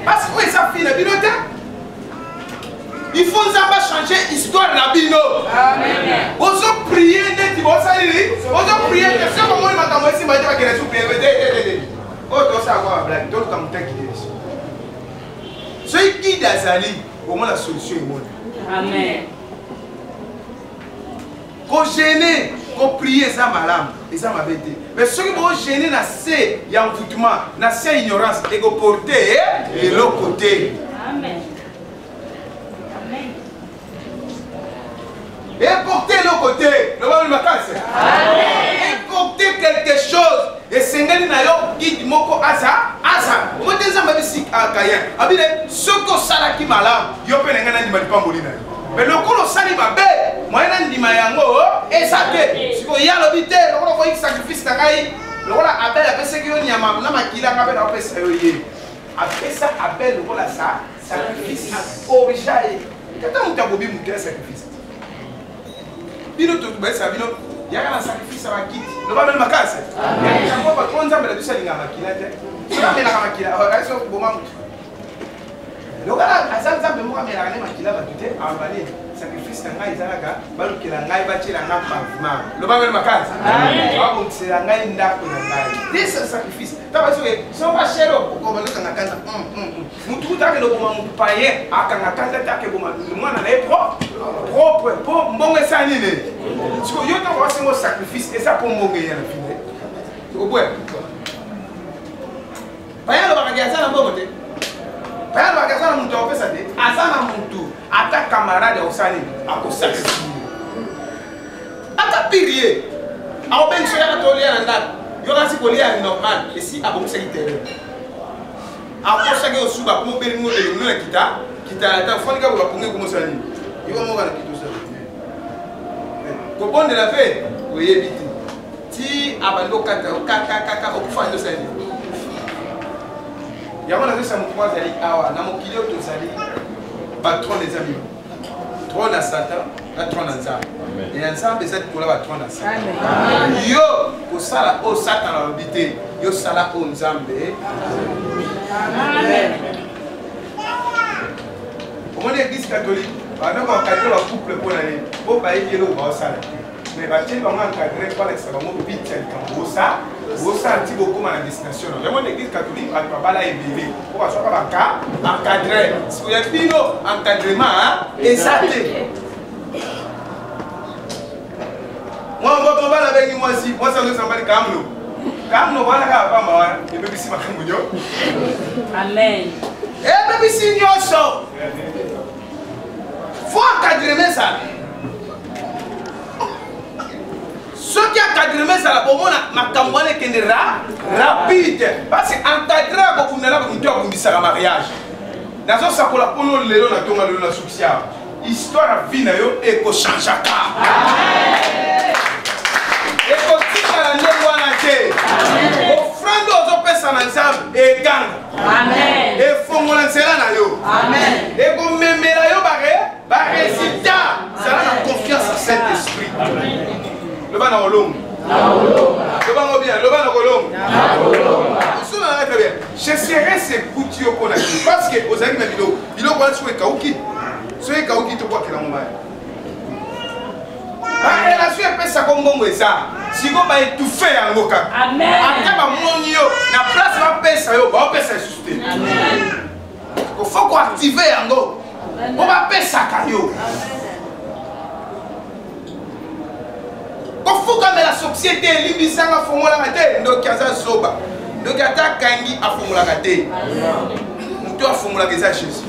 Parce que ça fille la bilote. Il faut nous changer l'histoire de la bino. Amen. On se prier, on se prier, c'est comme moi, je vais dire que je vais prier. Oh, tu sais quoi, blague, tu comme tu qui ceux qui d'Azali, au moins la solution est bonne. Amen. Qu'on gêne, qu'on prie, ça malam, et ça m'a bêté. Mais ceux qui vont gêner, il y a un envoûtement, il y a une ignorance, et qu'on porte et l'autre côté. Amen. Amen. Et porter l'autre côté, le bon vacances. Et porter quelque chose. Et c'est un guide moko asa. Moi des hommes ici à Kayen. Abine ce que ça qui malam, yo pe ngana di mali pambolina. Mais le kolo sali mabe, moi ndi mayango et ça te. Si ko ya lobite, le kolo ko sacrifice na kai. Le kolo appel apese ki yo nyama na makila ngabe na apese yo ye. Apesa appel le kolo ça sacrifice original. Kata mutabobi mutia sacrifice. Bino to ba sa bino il y a un sacrifice à la quitte. Le va même ma casse. Il y a un peu de temps de la makila. Tu vas mettre la makila. Regarde ce moment. Le gars a ça me moi mais la makila va tout en valé. Sacrifice na ngai zalaka, balu kila ngai ba tshela nga pavement. Le va même ma casse. Ah bon c'est la ngai ndako na ngai. This sacrifice. Taba so so ba shero ko ba leka ngakanda. Mutu ta ke lo boma mutu paye akanga kanda ta ke boma mwana na propre pour mbongo sani ne. Si vous avez un sacrifice, et ça pour mourir, tu comprends? Pas un bagage à la bonne. Pas un bagage à la montagne, on fait ça. À ça, à ta camarade au sani, à cause sacrifice. À ta pire, à au ben sur la toile en date, il y aura si collier normal, et si à bon secrétaire. À cause ça que au sous, à comment périr nous et nous la quitta, la fois que vous va prendre comme ça. Il va mourir tout ça. Comprendre de la paix, oui, éviter. Si abandon kaka au fond de sa vie. Il y a un ça me croise à l'Awa, dans mon kilo de Zali, patron des amis. Trône à Satan, la trône à Zara. Et ensemble, c'est pour la trône à Satan. Yo, pour ça, au Satan à l'habité, yo, ça là, au Nzambe. Amen. Comment l'église catholique? Pendant qu'on encadre le couple pour l'année, pour payer le gros salaire. Mais quand on encadre par l'extrêmement vite, comme ça, un petit beaucoup à la destination. Vraiment, l'église catholique, elle ne peut pas la élever. Pour que ce soit pas cas, encadrer. Si vous êtes pino, encadrement, et ça moi, on va combattre avec moi aussi. Moi, ça nous semble comme nous. Comme nous, voilà, pas moi, et puis si ma femme. Amen. Et puis si nous sommes. Il faut encadrer ça. Ceux qui encadrent ça, pour moi, ma est rapide. Parce que encadrer, c'est un mariage. Dans ce cas, pour nous, les gens qui ont le succès, l'histoire de vie est qu'on change. Et qu'on tire la néo. Offrande aux personnes ensemble et gang. Amen. Et faut qu'on lance là. Amen. Et qu'on me met là, par résultat, ça a la confiance en cet esprit. Le ban au long. Le ban au bien, le ban au long. Je serai ces coutumes qu'on a dit. Parce que aux amis, il y a un peu de Kauki. Ce Kauki, tu vois qu'il a un relation epesa ko mbongo eza siko baétouffe yango kaka ata bamoni yo na place bapesa yo baopesa lisusu te faut koactive yango po bapesaka yo kofukamela société elibisanga afungolaka te ndoki aza zoba ndoki ata kangi afungolaka te moto afungolaka eza jésus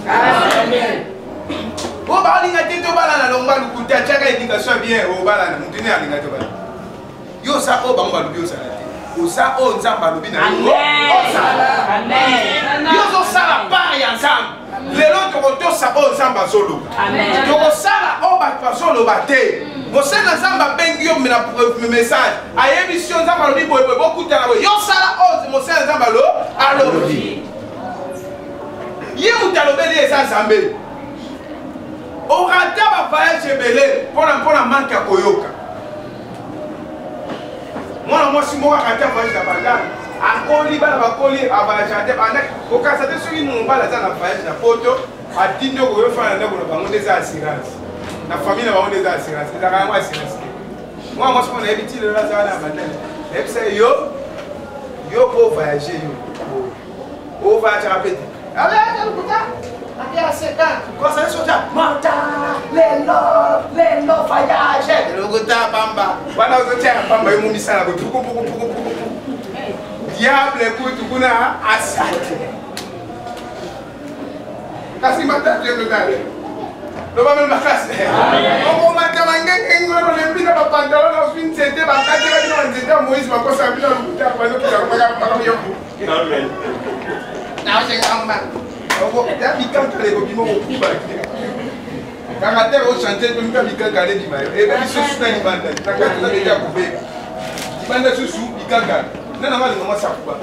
po baolinga te tobalana longba lukuta atiaka éducation bien obalana moto ne alinga te bala yo osa oyo bango balobi osala te osa oyo nzambe alobi na yo osala yo ozosala part ya nzambe lelo tokotosa oyo nzambe azoloba tokosala oyo bato bazoloba te mosala nzambe abengi yo na message ayebisi yo nzambe alobi boyeboye bokutana boye yo osala oyo mosala nzambe alobi ye moto alobeli eza nzambe orata bavoyage ebele mpona manke ya koyoka mwana mwasi moko akata voyage na bandana akoli bana bakoli avayage te kokasa te soki mobali aza na voyage na poto atindi okoyofana ndeko na bango nde eza assurance na famille na bango nde eza assurance ezaka yango assurance te mwana mwasi moko nayebi ti lelo azala na bandana nayebisa yo po voyage yo ovoyage rapide lelo voyage lokuta pamba wana ozotia pamba yomumisana ko pukupukupukupuku diable kutu kuna asate kasi matatu yendotale loba mele makasi okomata mangengengolo lembina bapantalo na oswi nzete bakatela bino banzete ya moïse bakosa bino lokuta banokitakomakapakayoku naosengamba ya bikaka leko bimo kokuba kaka te ochante tomika bikaka ale bima ebe lisusu na libanda nakati na beja kobeba libanda susu bikaka nana malinga mwasi akuba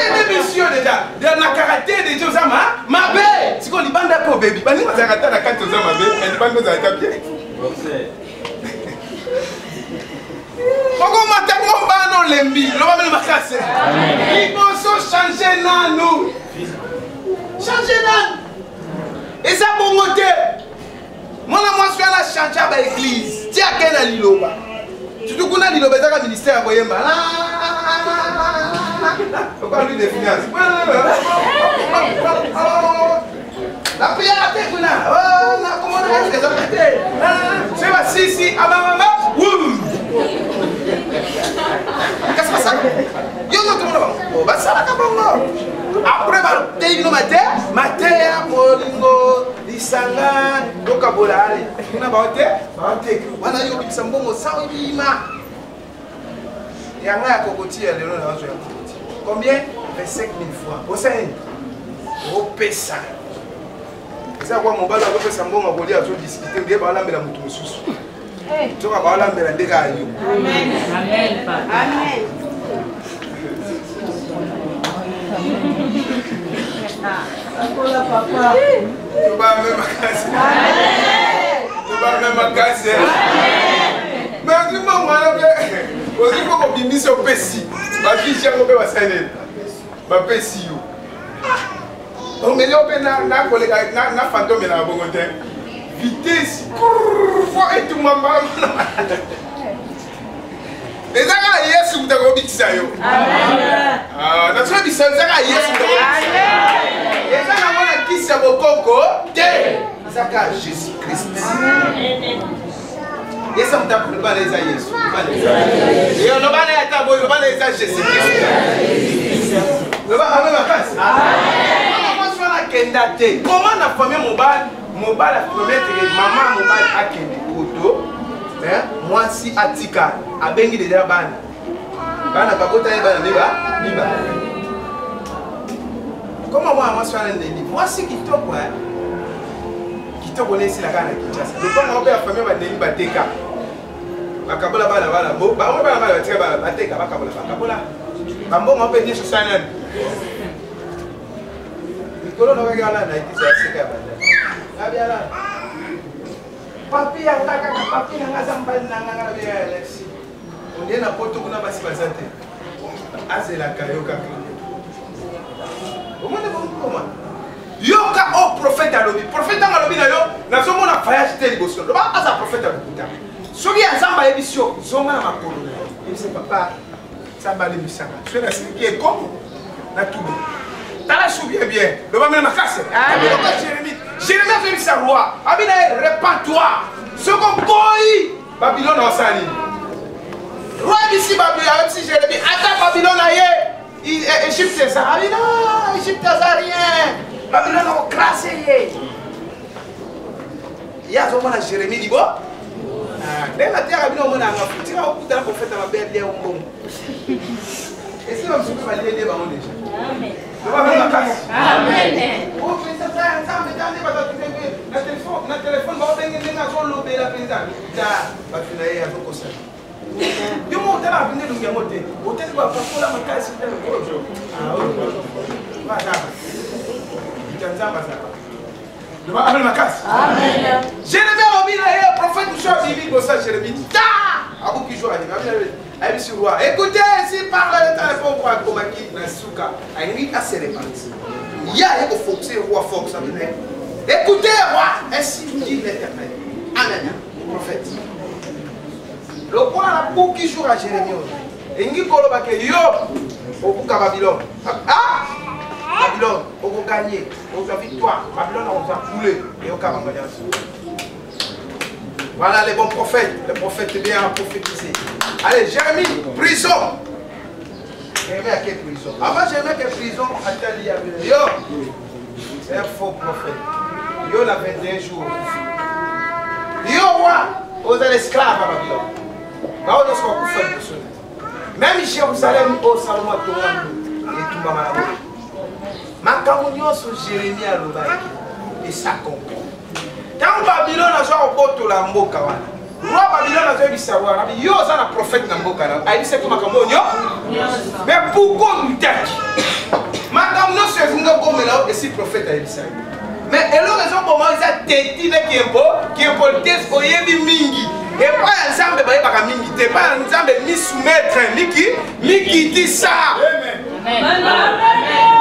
ebe misio deja na caractère deja oza mabe siko libanda mpe obebi baninga ozalaka ta na kati oza mabe na libanda ozalaka bien okomata ngo bana olembi loba mele makase liboso change nanu change nanu eza bongo te mwana mwasi wana change ya baeglise ti ake na liloba surtout kuna liloba ezaka ministère ya koyemba oka lui de finance la prière te kuna nakomona ezaka te se basisi abamama kasi basala yo notomona bango basalaka bongo après batei bino mateya molingo lisanga tokabola ale kuna baote wana yo bimisa mbongo sa oyima yanga ya kokotia lelo na wazo ya kokotia combien 25 000 francs osani opesa eza kwa mobali akopesa mbongo akolia azodiskute ndiye baolambela moto mosusu toka baolambela ndeka ayo makasi mais mwana mpe oziko kobimisa opesi bafisi yango mpe basaleli bapesi yo omeli yo mpe nakoleka na fantome na bongo te vitesse fo etumama ezaka yesu mutu akobikisa yo nasoki bisa ezaka yesu mutu akobikisa eza nango na kisi ya bokoko te ezaka jésus christ yesa mutu akolobana eza yesu yo lobana yata boye lobana eza jésus christ loba ame makasi mwasi wana akenda te koma na famille mobali apromettre mama mobali akende koto mwasi atika abengi deja bana bakota ye bana miba koma mwana mwasi wana ndeli mwasi kitoko kitoko nesilaka na kinshasa lokonga ope ya famille bandeli bateka bakabola bana bango bana batika bateka bakabola bambongo mpe nyonso sanani likolo nokaki wana na etisa ya sika ya banda abiala papi yanga kaka papi nanga aza mbali nanga na bia ya Alexi ondie na poto kuna basi baza te azelaka yo kaka omone bokoma yoka o prophète alobi prophète alobi na yo na zomo na voyage te liboso loba aza prophète alokuta soki ya nzamba yebisio zonga na makolo yebise papa nzamba alebisaka so na siliki ekomo na tubo tala sou bien loba mena makase loba Jérémie azobisa roi abina ye repens-toi soko boyi Babylone osali roi bisi Babylone si Jérémie ata Babylone aye Égypte ça abina Égypte ça rien Babylone a crassé. Il y a un Jérémie dit bon. Dès la terre, il y a un prophète qui a fait un bon. Et si on se fait aller des ballons déjà. Amen. Amen. Oh, mais ça, na téléphone, va venir dans son lobby la présidente. Va finir à ton conseil. Yo monte la venir nous monter. Hôtel va pas pour la macasse c'est le gros jour. Ah oui. Va là. Amen. Jérémie a mis le prophète Moussa Bibi comme ça Jérémie. Ta! Abou qui joue à lui. Sur roi. Écoutez, si parle le téléphone pour Akomaki na Souka, a une minute à se répandre. Il y a un foxé roi Fox écoutez roi, ainsi dit l'Éternel. Amen. Prophète. Le roi la boue qui joue à Jérémie. Et il dit yo au Bouka Babylone. Ah! Babylone, on va gagner, on va victoire. Babylone, on va couler. Et on va gagner. Voilà les bons prophètes. Les prophètes bien prophétisés. Allez, Jérémie, prison. Jérémie à quelle prison? Avant Jérémie à quelle prison? Attali a vu. Yo, c'est un faux prophète. Yo, la 21 jours. Yo, roi, vous êtes esclaves à Babylone. Là, on est sur le même Jérusalem, au Salomon, et tout le monde. Makamonion sur Jérémie à l'Obaïki et ça comprend. Quand Babylone a joué au poteau la mboka wana, roi Babylone a joué bisawa, yo ça na prophète na mboka là, a dit c'est comme Makamonion. Mais pourquoi nous tâche? Makamonion c'est un comme là et si prophète a dit ça. Mais elle a raison pour moi ça tétine qui est pour test pour yebi mingi. Et pas ensemble ba ba mingi, te pas ensemble mi soumettre miki dit ça. Amen. Amen.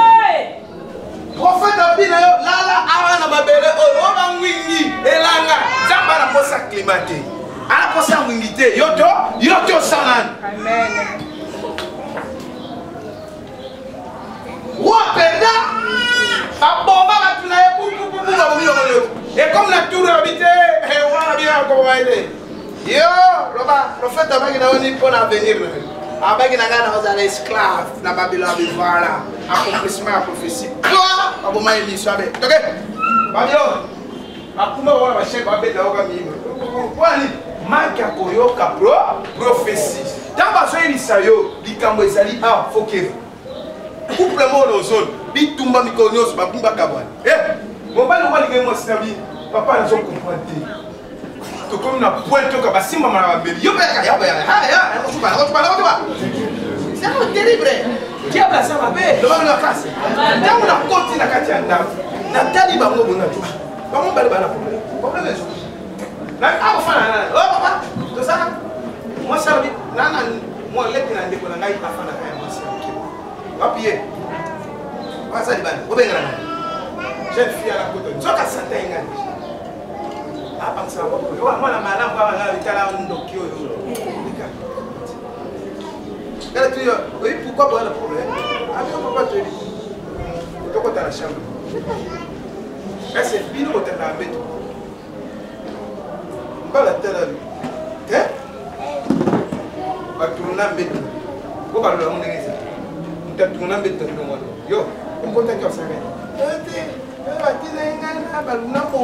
Prophète Abina lala arana babele oba mwingi elanga zamba na posa climate ala posa mwingite yoto sanan amen wa penda abomba batuna e pupu ba bomilo et comme la tour habité e wana bien ko waile yo roba prophète Abina oni pour avenir abaki na ngana ozala esclave na Babylone voilà accomplissement à prophétie toi aboma eliswabe toke Babylone akuma wana basheka babeta oka mimi kwani manque ya koyoka prophétie tamba so elisa yo likambo ezali fokevu couple mo zone bitumba mikonyoso babumba kabwana mobali wali ngemo sinabi papa nazo comprendre comme na pointe ka basimba mara babeli yo peka ya c'est un terrible diable ça va be do ba na kase tangu na koti na kati ya ndako na tali bango bona tu bango bale bana problème eso na abo fana oh papa to sana moi ça bi nana moi leki na ndeko na ngai pa fana kaya moi ça papier pasa di bana obenga na jeune fille à la côté zoka santa ingani apa sababu kwa mwana malamu kama ngala vitala ndoki oyo Là, tu dis, oui, pourquoi pas le problème? Ah, pourquoi tu dis? Tu as la chambre. C'est bien, tu as la maison. Pas la telle. Hein? Tu as tourné la maison. Tu as tourné la maison. Tu as tourné la maison. Yo, on compte à quoi ça va? Vous êtes un peu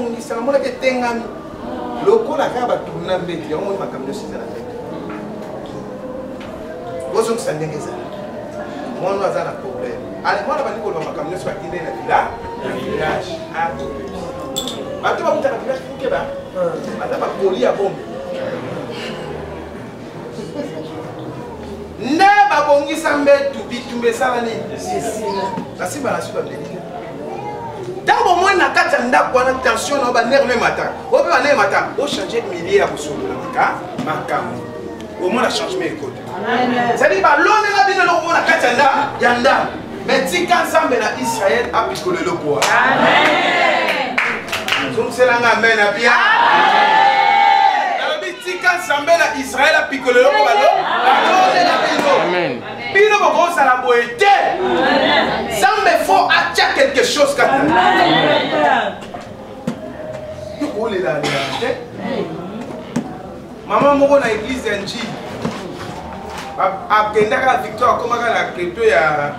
moi, nous avons un problème. Allez, moi, je vais vous dire que je vais vous dire le village. Tu vas vous dire le village. Tu vas vous dire le ne babongi sambe tubitumbe salani nasiba na suba ndeni tango mwana kata ndako wana tension na ba nerve matin obe ba nerve matin o changer milieu ya bosolo na makamu au moins la changement écoute amen c'est dit ba lone na bino lo mona kata nda yanda Mais tika nzambe na Israël apikolelo quoi. Amen. Donc c'est là amen bien. Amen. Tika nzambe na Israël apikolelo quoi Amen. Bino boko sala boete. Nzambe faut acha quelque chose quand même. Amen. Nous les là maman moko na église ya Nji. Akendaka Victoire comme la crypto ya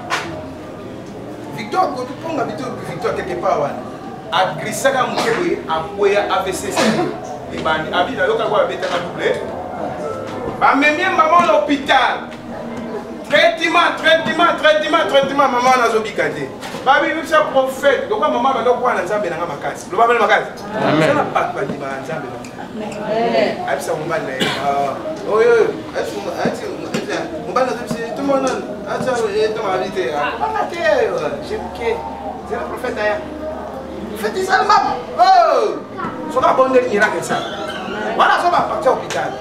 Victoire quand tu prends la Victoire quelque part wana agrisaka mukebe apoya AVC et bandi abina loka kwa beta ka double ba memie maman l'hôpital traitement maman nazobikate ba bibi sa prophète donc maman ba lokwa na nzambe na makasi lo ba bana makasi amen na pas ba nzambe amen abisa mbana oyo mbana tout le monde acha eto mabite j'ai bouqué c'est le prophète aya faites ça maman oh so ba bonde miracle ça voilà so ba partir hôpital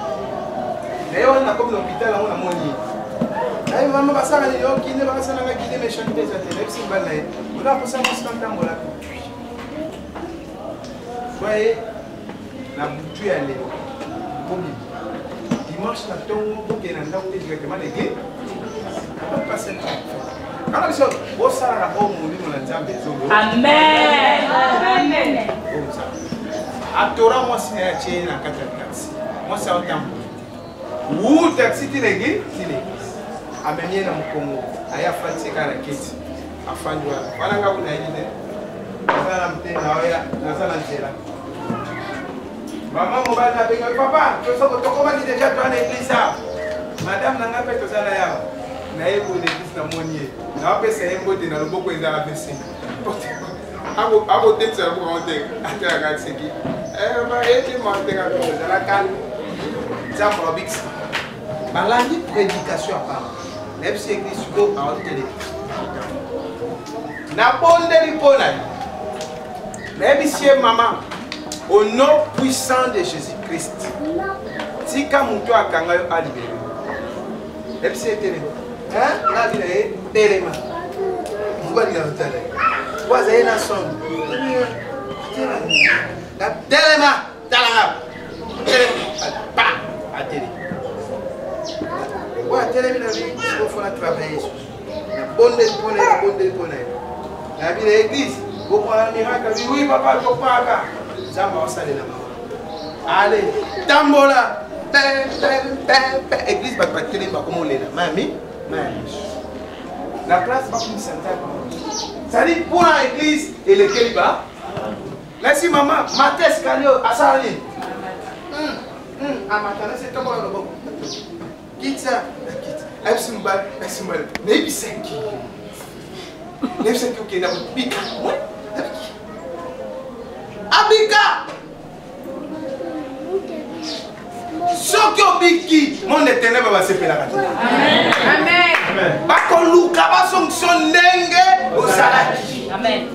mais on a comme l'hôpital on a moni ay maman ba sala ni yoki ne ba sala ngaki ne méchant des ateliers si mbana on a pour ça on s'entend là voyez la bouture elle est dimanche na tongo pour que na ndako directement l'église pas passer quand on sort au sala au molimo na nzambe zolo amen amen atora moi si na tien na 4 moi ça autant ou taxi ti l'église amenye na mkongo aya fatika na kiti afandwa wana ngabu na yinde sana mtena oya na sana njera maman mobile na benga papa to soko to koma ki déjà to na église madame na ngape to sala yao na yebo l'église na monie na pesa yembo de na loboko eza la pesa abo tete ko monte atera ga tseki ba eti monte ga to sala calme jambo bix balandi prédication à part l'EPSI église go à télé na bonde lipona l'EPSI maman au nom puissant de Jésus-Christ si kamuto akanga yo a libéré l'EPSI télé hein la vie est téléma pourquoi il a télé quoi ça est na son la téléma talanga pa à télé. Ouais, télé, il faut travailler. La bonne la vie de l'église, vous prenez un miracle, oui, papa, papa. Ça va s'aller là-bas. Allez, tambola. Église, va pas télé, va comment on est là. Mamie, la classe va plus s'entendre. Ça dit, pour l'église, et le Kéliba. Merci, maman, ma tête, Calio, à Sarali. À matin, c'est ton bon. Quitte ça, quitte. Absolument, absolument. Maybe 5 kilos. Maybe 5 kilos qui est dans le pic. Abika! Sokyo biki, mon éternel va se faire la rate. Amen. Amen. Bakolu kaba fonction nenge au salaki. Amen.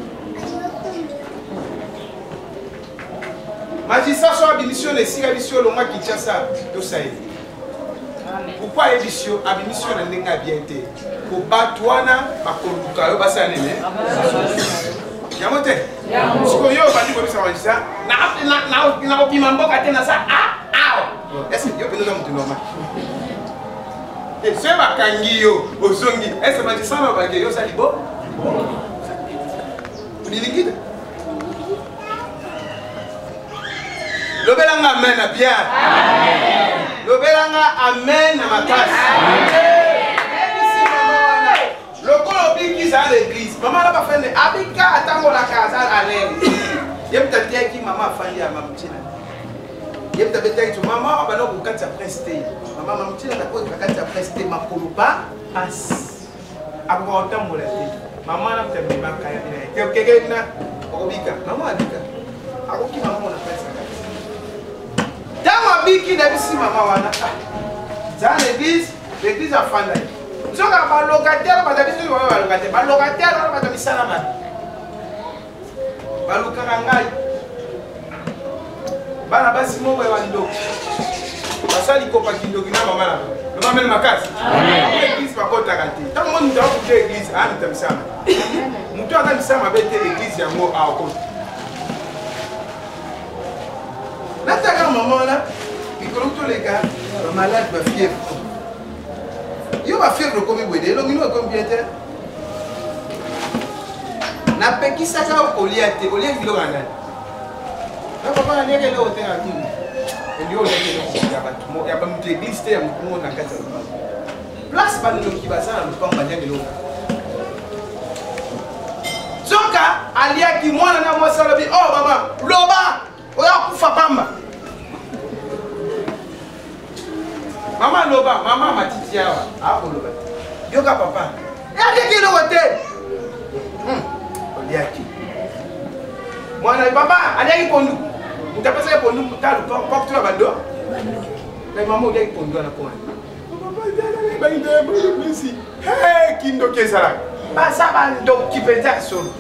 Magistrat soit abmission les six abmission le mois qui tient ça, tout ça. Pourquoi émission abmission na ndenga bien été pour batwana bakoluka yo basalele yamote siko yo bandi ko bisa wajisa na opima mboka tena sa est-ce que yo peno na mutu normal et c'est bakangi yo ozongi est-ce que magistrat ba bakay yo salibo bilikide lobelanga amen bien amen lobelanga amen na makasi le colo biki za l'église maman la ba fende abika atango la casa à l'air yemta tiaki maman fandi ya mamtina yemta betaki maman ba no kukatsa preste maman mamtina na ko kukatsa preste makolupa as abo otambo la te maman na tembe makaya ina kekeke na obika maman abika akoki maman na preste dans biki na bisi mama wana dans l'église a fanda soka ba locataire ba dabisu ba locataire ba dabisana ba ba lukarangai bana basi mo ba ndo basa basali ko pakindoki na mama na mama mele makasi église bakota kati tant mo nda ko te église ani tamsama mutu aka misama bete église yango akota nataka mama na ikolo to les gars malade ba fièvre yo ba fièvre comme bwede longi no comme bien te na pekisa ka olia te olia ngilo ngana na papa na ngeke lo te ngati ndio ndio ya ba mtu église te ya mkumo na kati place ba ndio kibasana mpanga banyange lo soka alia ki mwana na mwasala bi oh mama loba oya kufa pamba mama loba mama matiti yawa hapo loba yoka papa ya kile wote oliaki mwana papa aliaki pondu mtapesa pondu mtalo porte la bado na mama oliaki pondu na kwa papa ndana ba inde blisi hey kindo kesala basa bando kipenda solo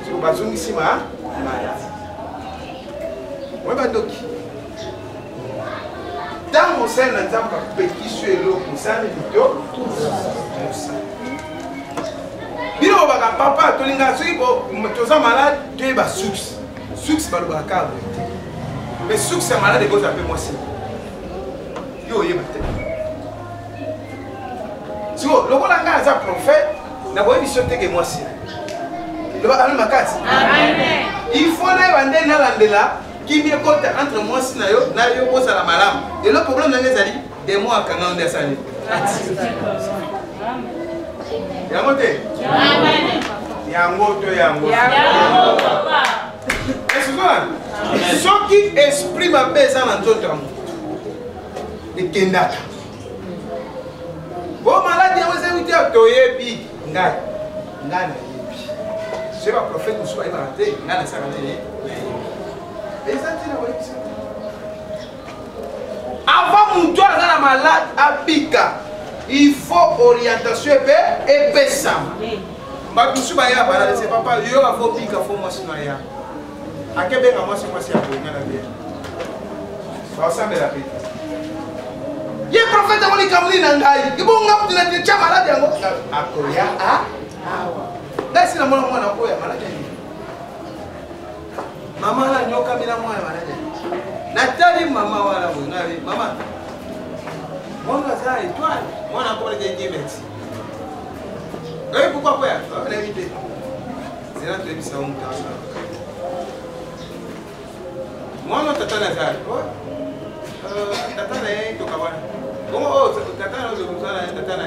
so bazungi sima mala weba doki dans mon sein na nzamba petit suelo kusani bito bino baka papa tolinga soki bo toza malade to ba suks ba ba ka mais suks est malade cause appelle moi si yo yeba te so lokola nga za prophète na boyebi sote ke moi si le ba kana makati amen il faut na bande na landela qui côté entre moi si na yo posa la malam et le problème na ngezali de moi kanga on desali yango te amen yango to yango papa est-ce qui exprime ma paix en d'autres de kendaka bon malade yango c'est witi toyebi ngai na yebi c'est pas prophète ou soit raté ngana saka ne avant mon toit dans la malade à Pika, il faut orientation et pesam. Batusu baya balade c'est papa yo a faut Pika faut moi sinon ya. A Québec moi c'est moi c'est à Boina la bien. Ça semble la paix. Ye prophète amoni kamli nangai. Ibo ngap na te chama malade yango. Akoya a. Ngasi na mwana mwana koya malade. Mama la nyoka mina mwana malade. Natali mama wala mwengawe mama mwana za étoile mwana kwa les diamètres et pourquoi quoi on a évité c'est là que ça on casse mwana tata na za tata na yeye toka bwana oh tata na uzunguzana tata na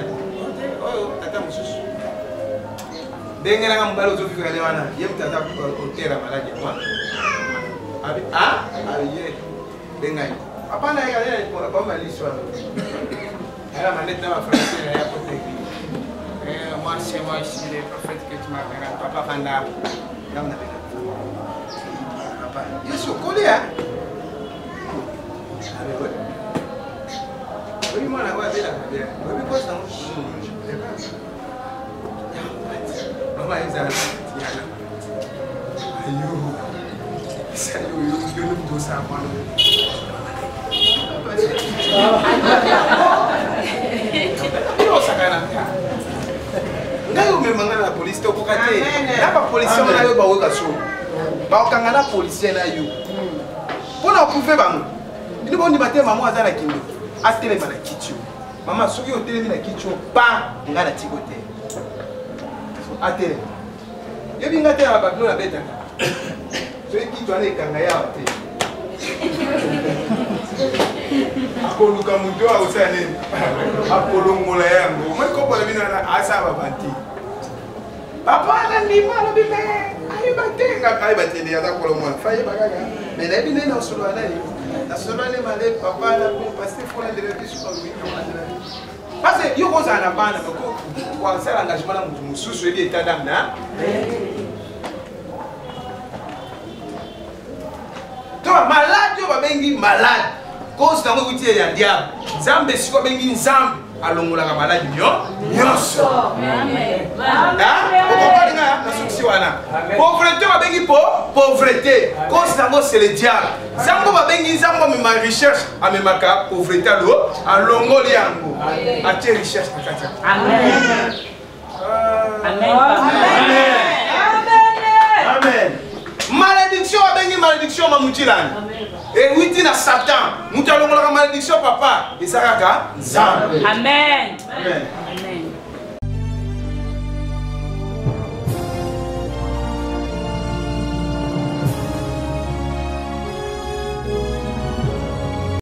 oh tata mususu dengera ngambalo zo vivre wana yem tata ko tera malade kwa abi ye bengai apana yale kwa bomba liswa ala maneta ma français ya côté moi c'est moi ici le prophète que tu m'appelles papa Fanda namna papa yesu kolia ale kwa oui moi na kwa bila bila oui because na mama izana yana ayo sayo yo no do sa mano yo sakana ngayo memanga na police to kokate na ba police na yo ba weka so ba okanga na police na yo pona kufe bango ndi boni bate mama azana kindo atele bana kicho mama soki otele na kicho pa ngana tikote atele yebi ngate ya babno na beta soki kicho ale kanga ya te akoluka mutu ausane akolongola yango maikopola bina na asaba banti papa na ndima na bime ayi batenga kai batende ya kolongola faye bagaga mais na bine na solo na ni na solo ne male papa na ko passer fona de la bisu ko parce que yo koza na bana ko kwa sala engagement na mutu mususu eli etadam na to malade yo babengi malade cause na ngwiti ya diable zambe siko bengi nzambe alongolaka maladi nyonso. Okompani nga na suksi wana. Pauvreté babengi pauvreté. Cause nango c'est le diable. Zango babengi zango amema recherche amemaka pauvreté alongoli yango. Atie recherche na kati. Amen. Amen. Malédiction abengi malédiction mamoutilani. Et oui, dit à Satan, nous allons la malédiction, papa. Et ça, Amen. Amen.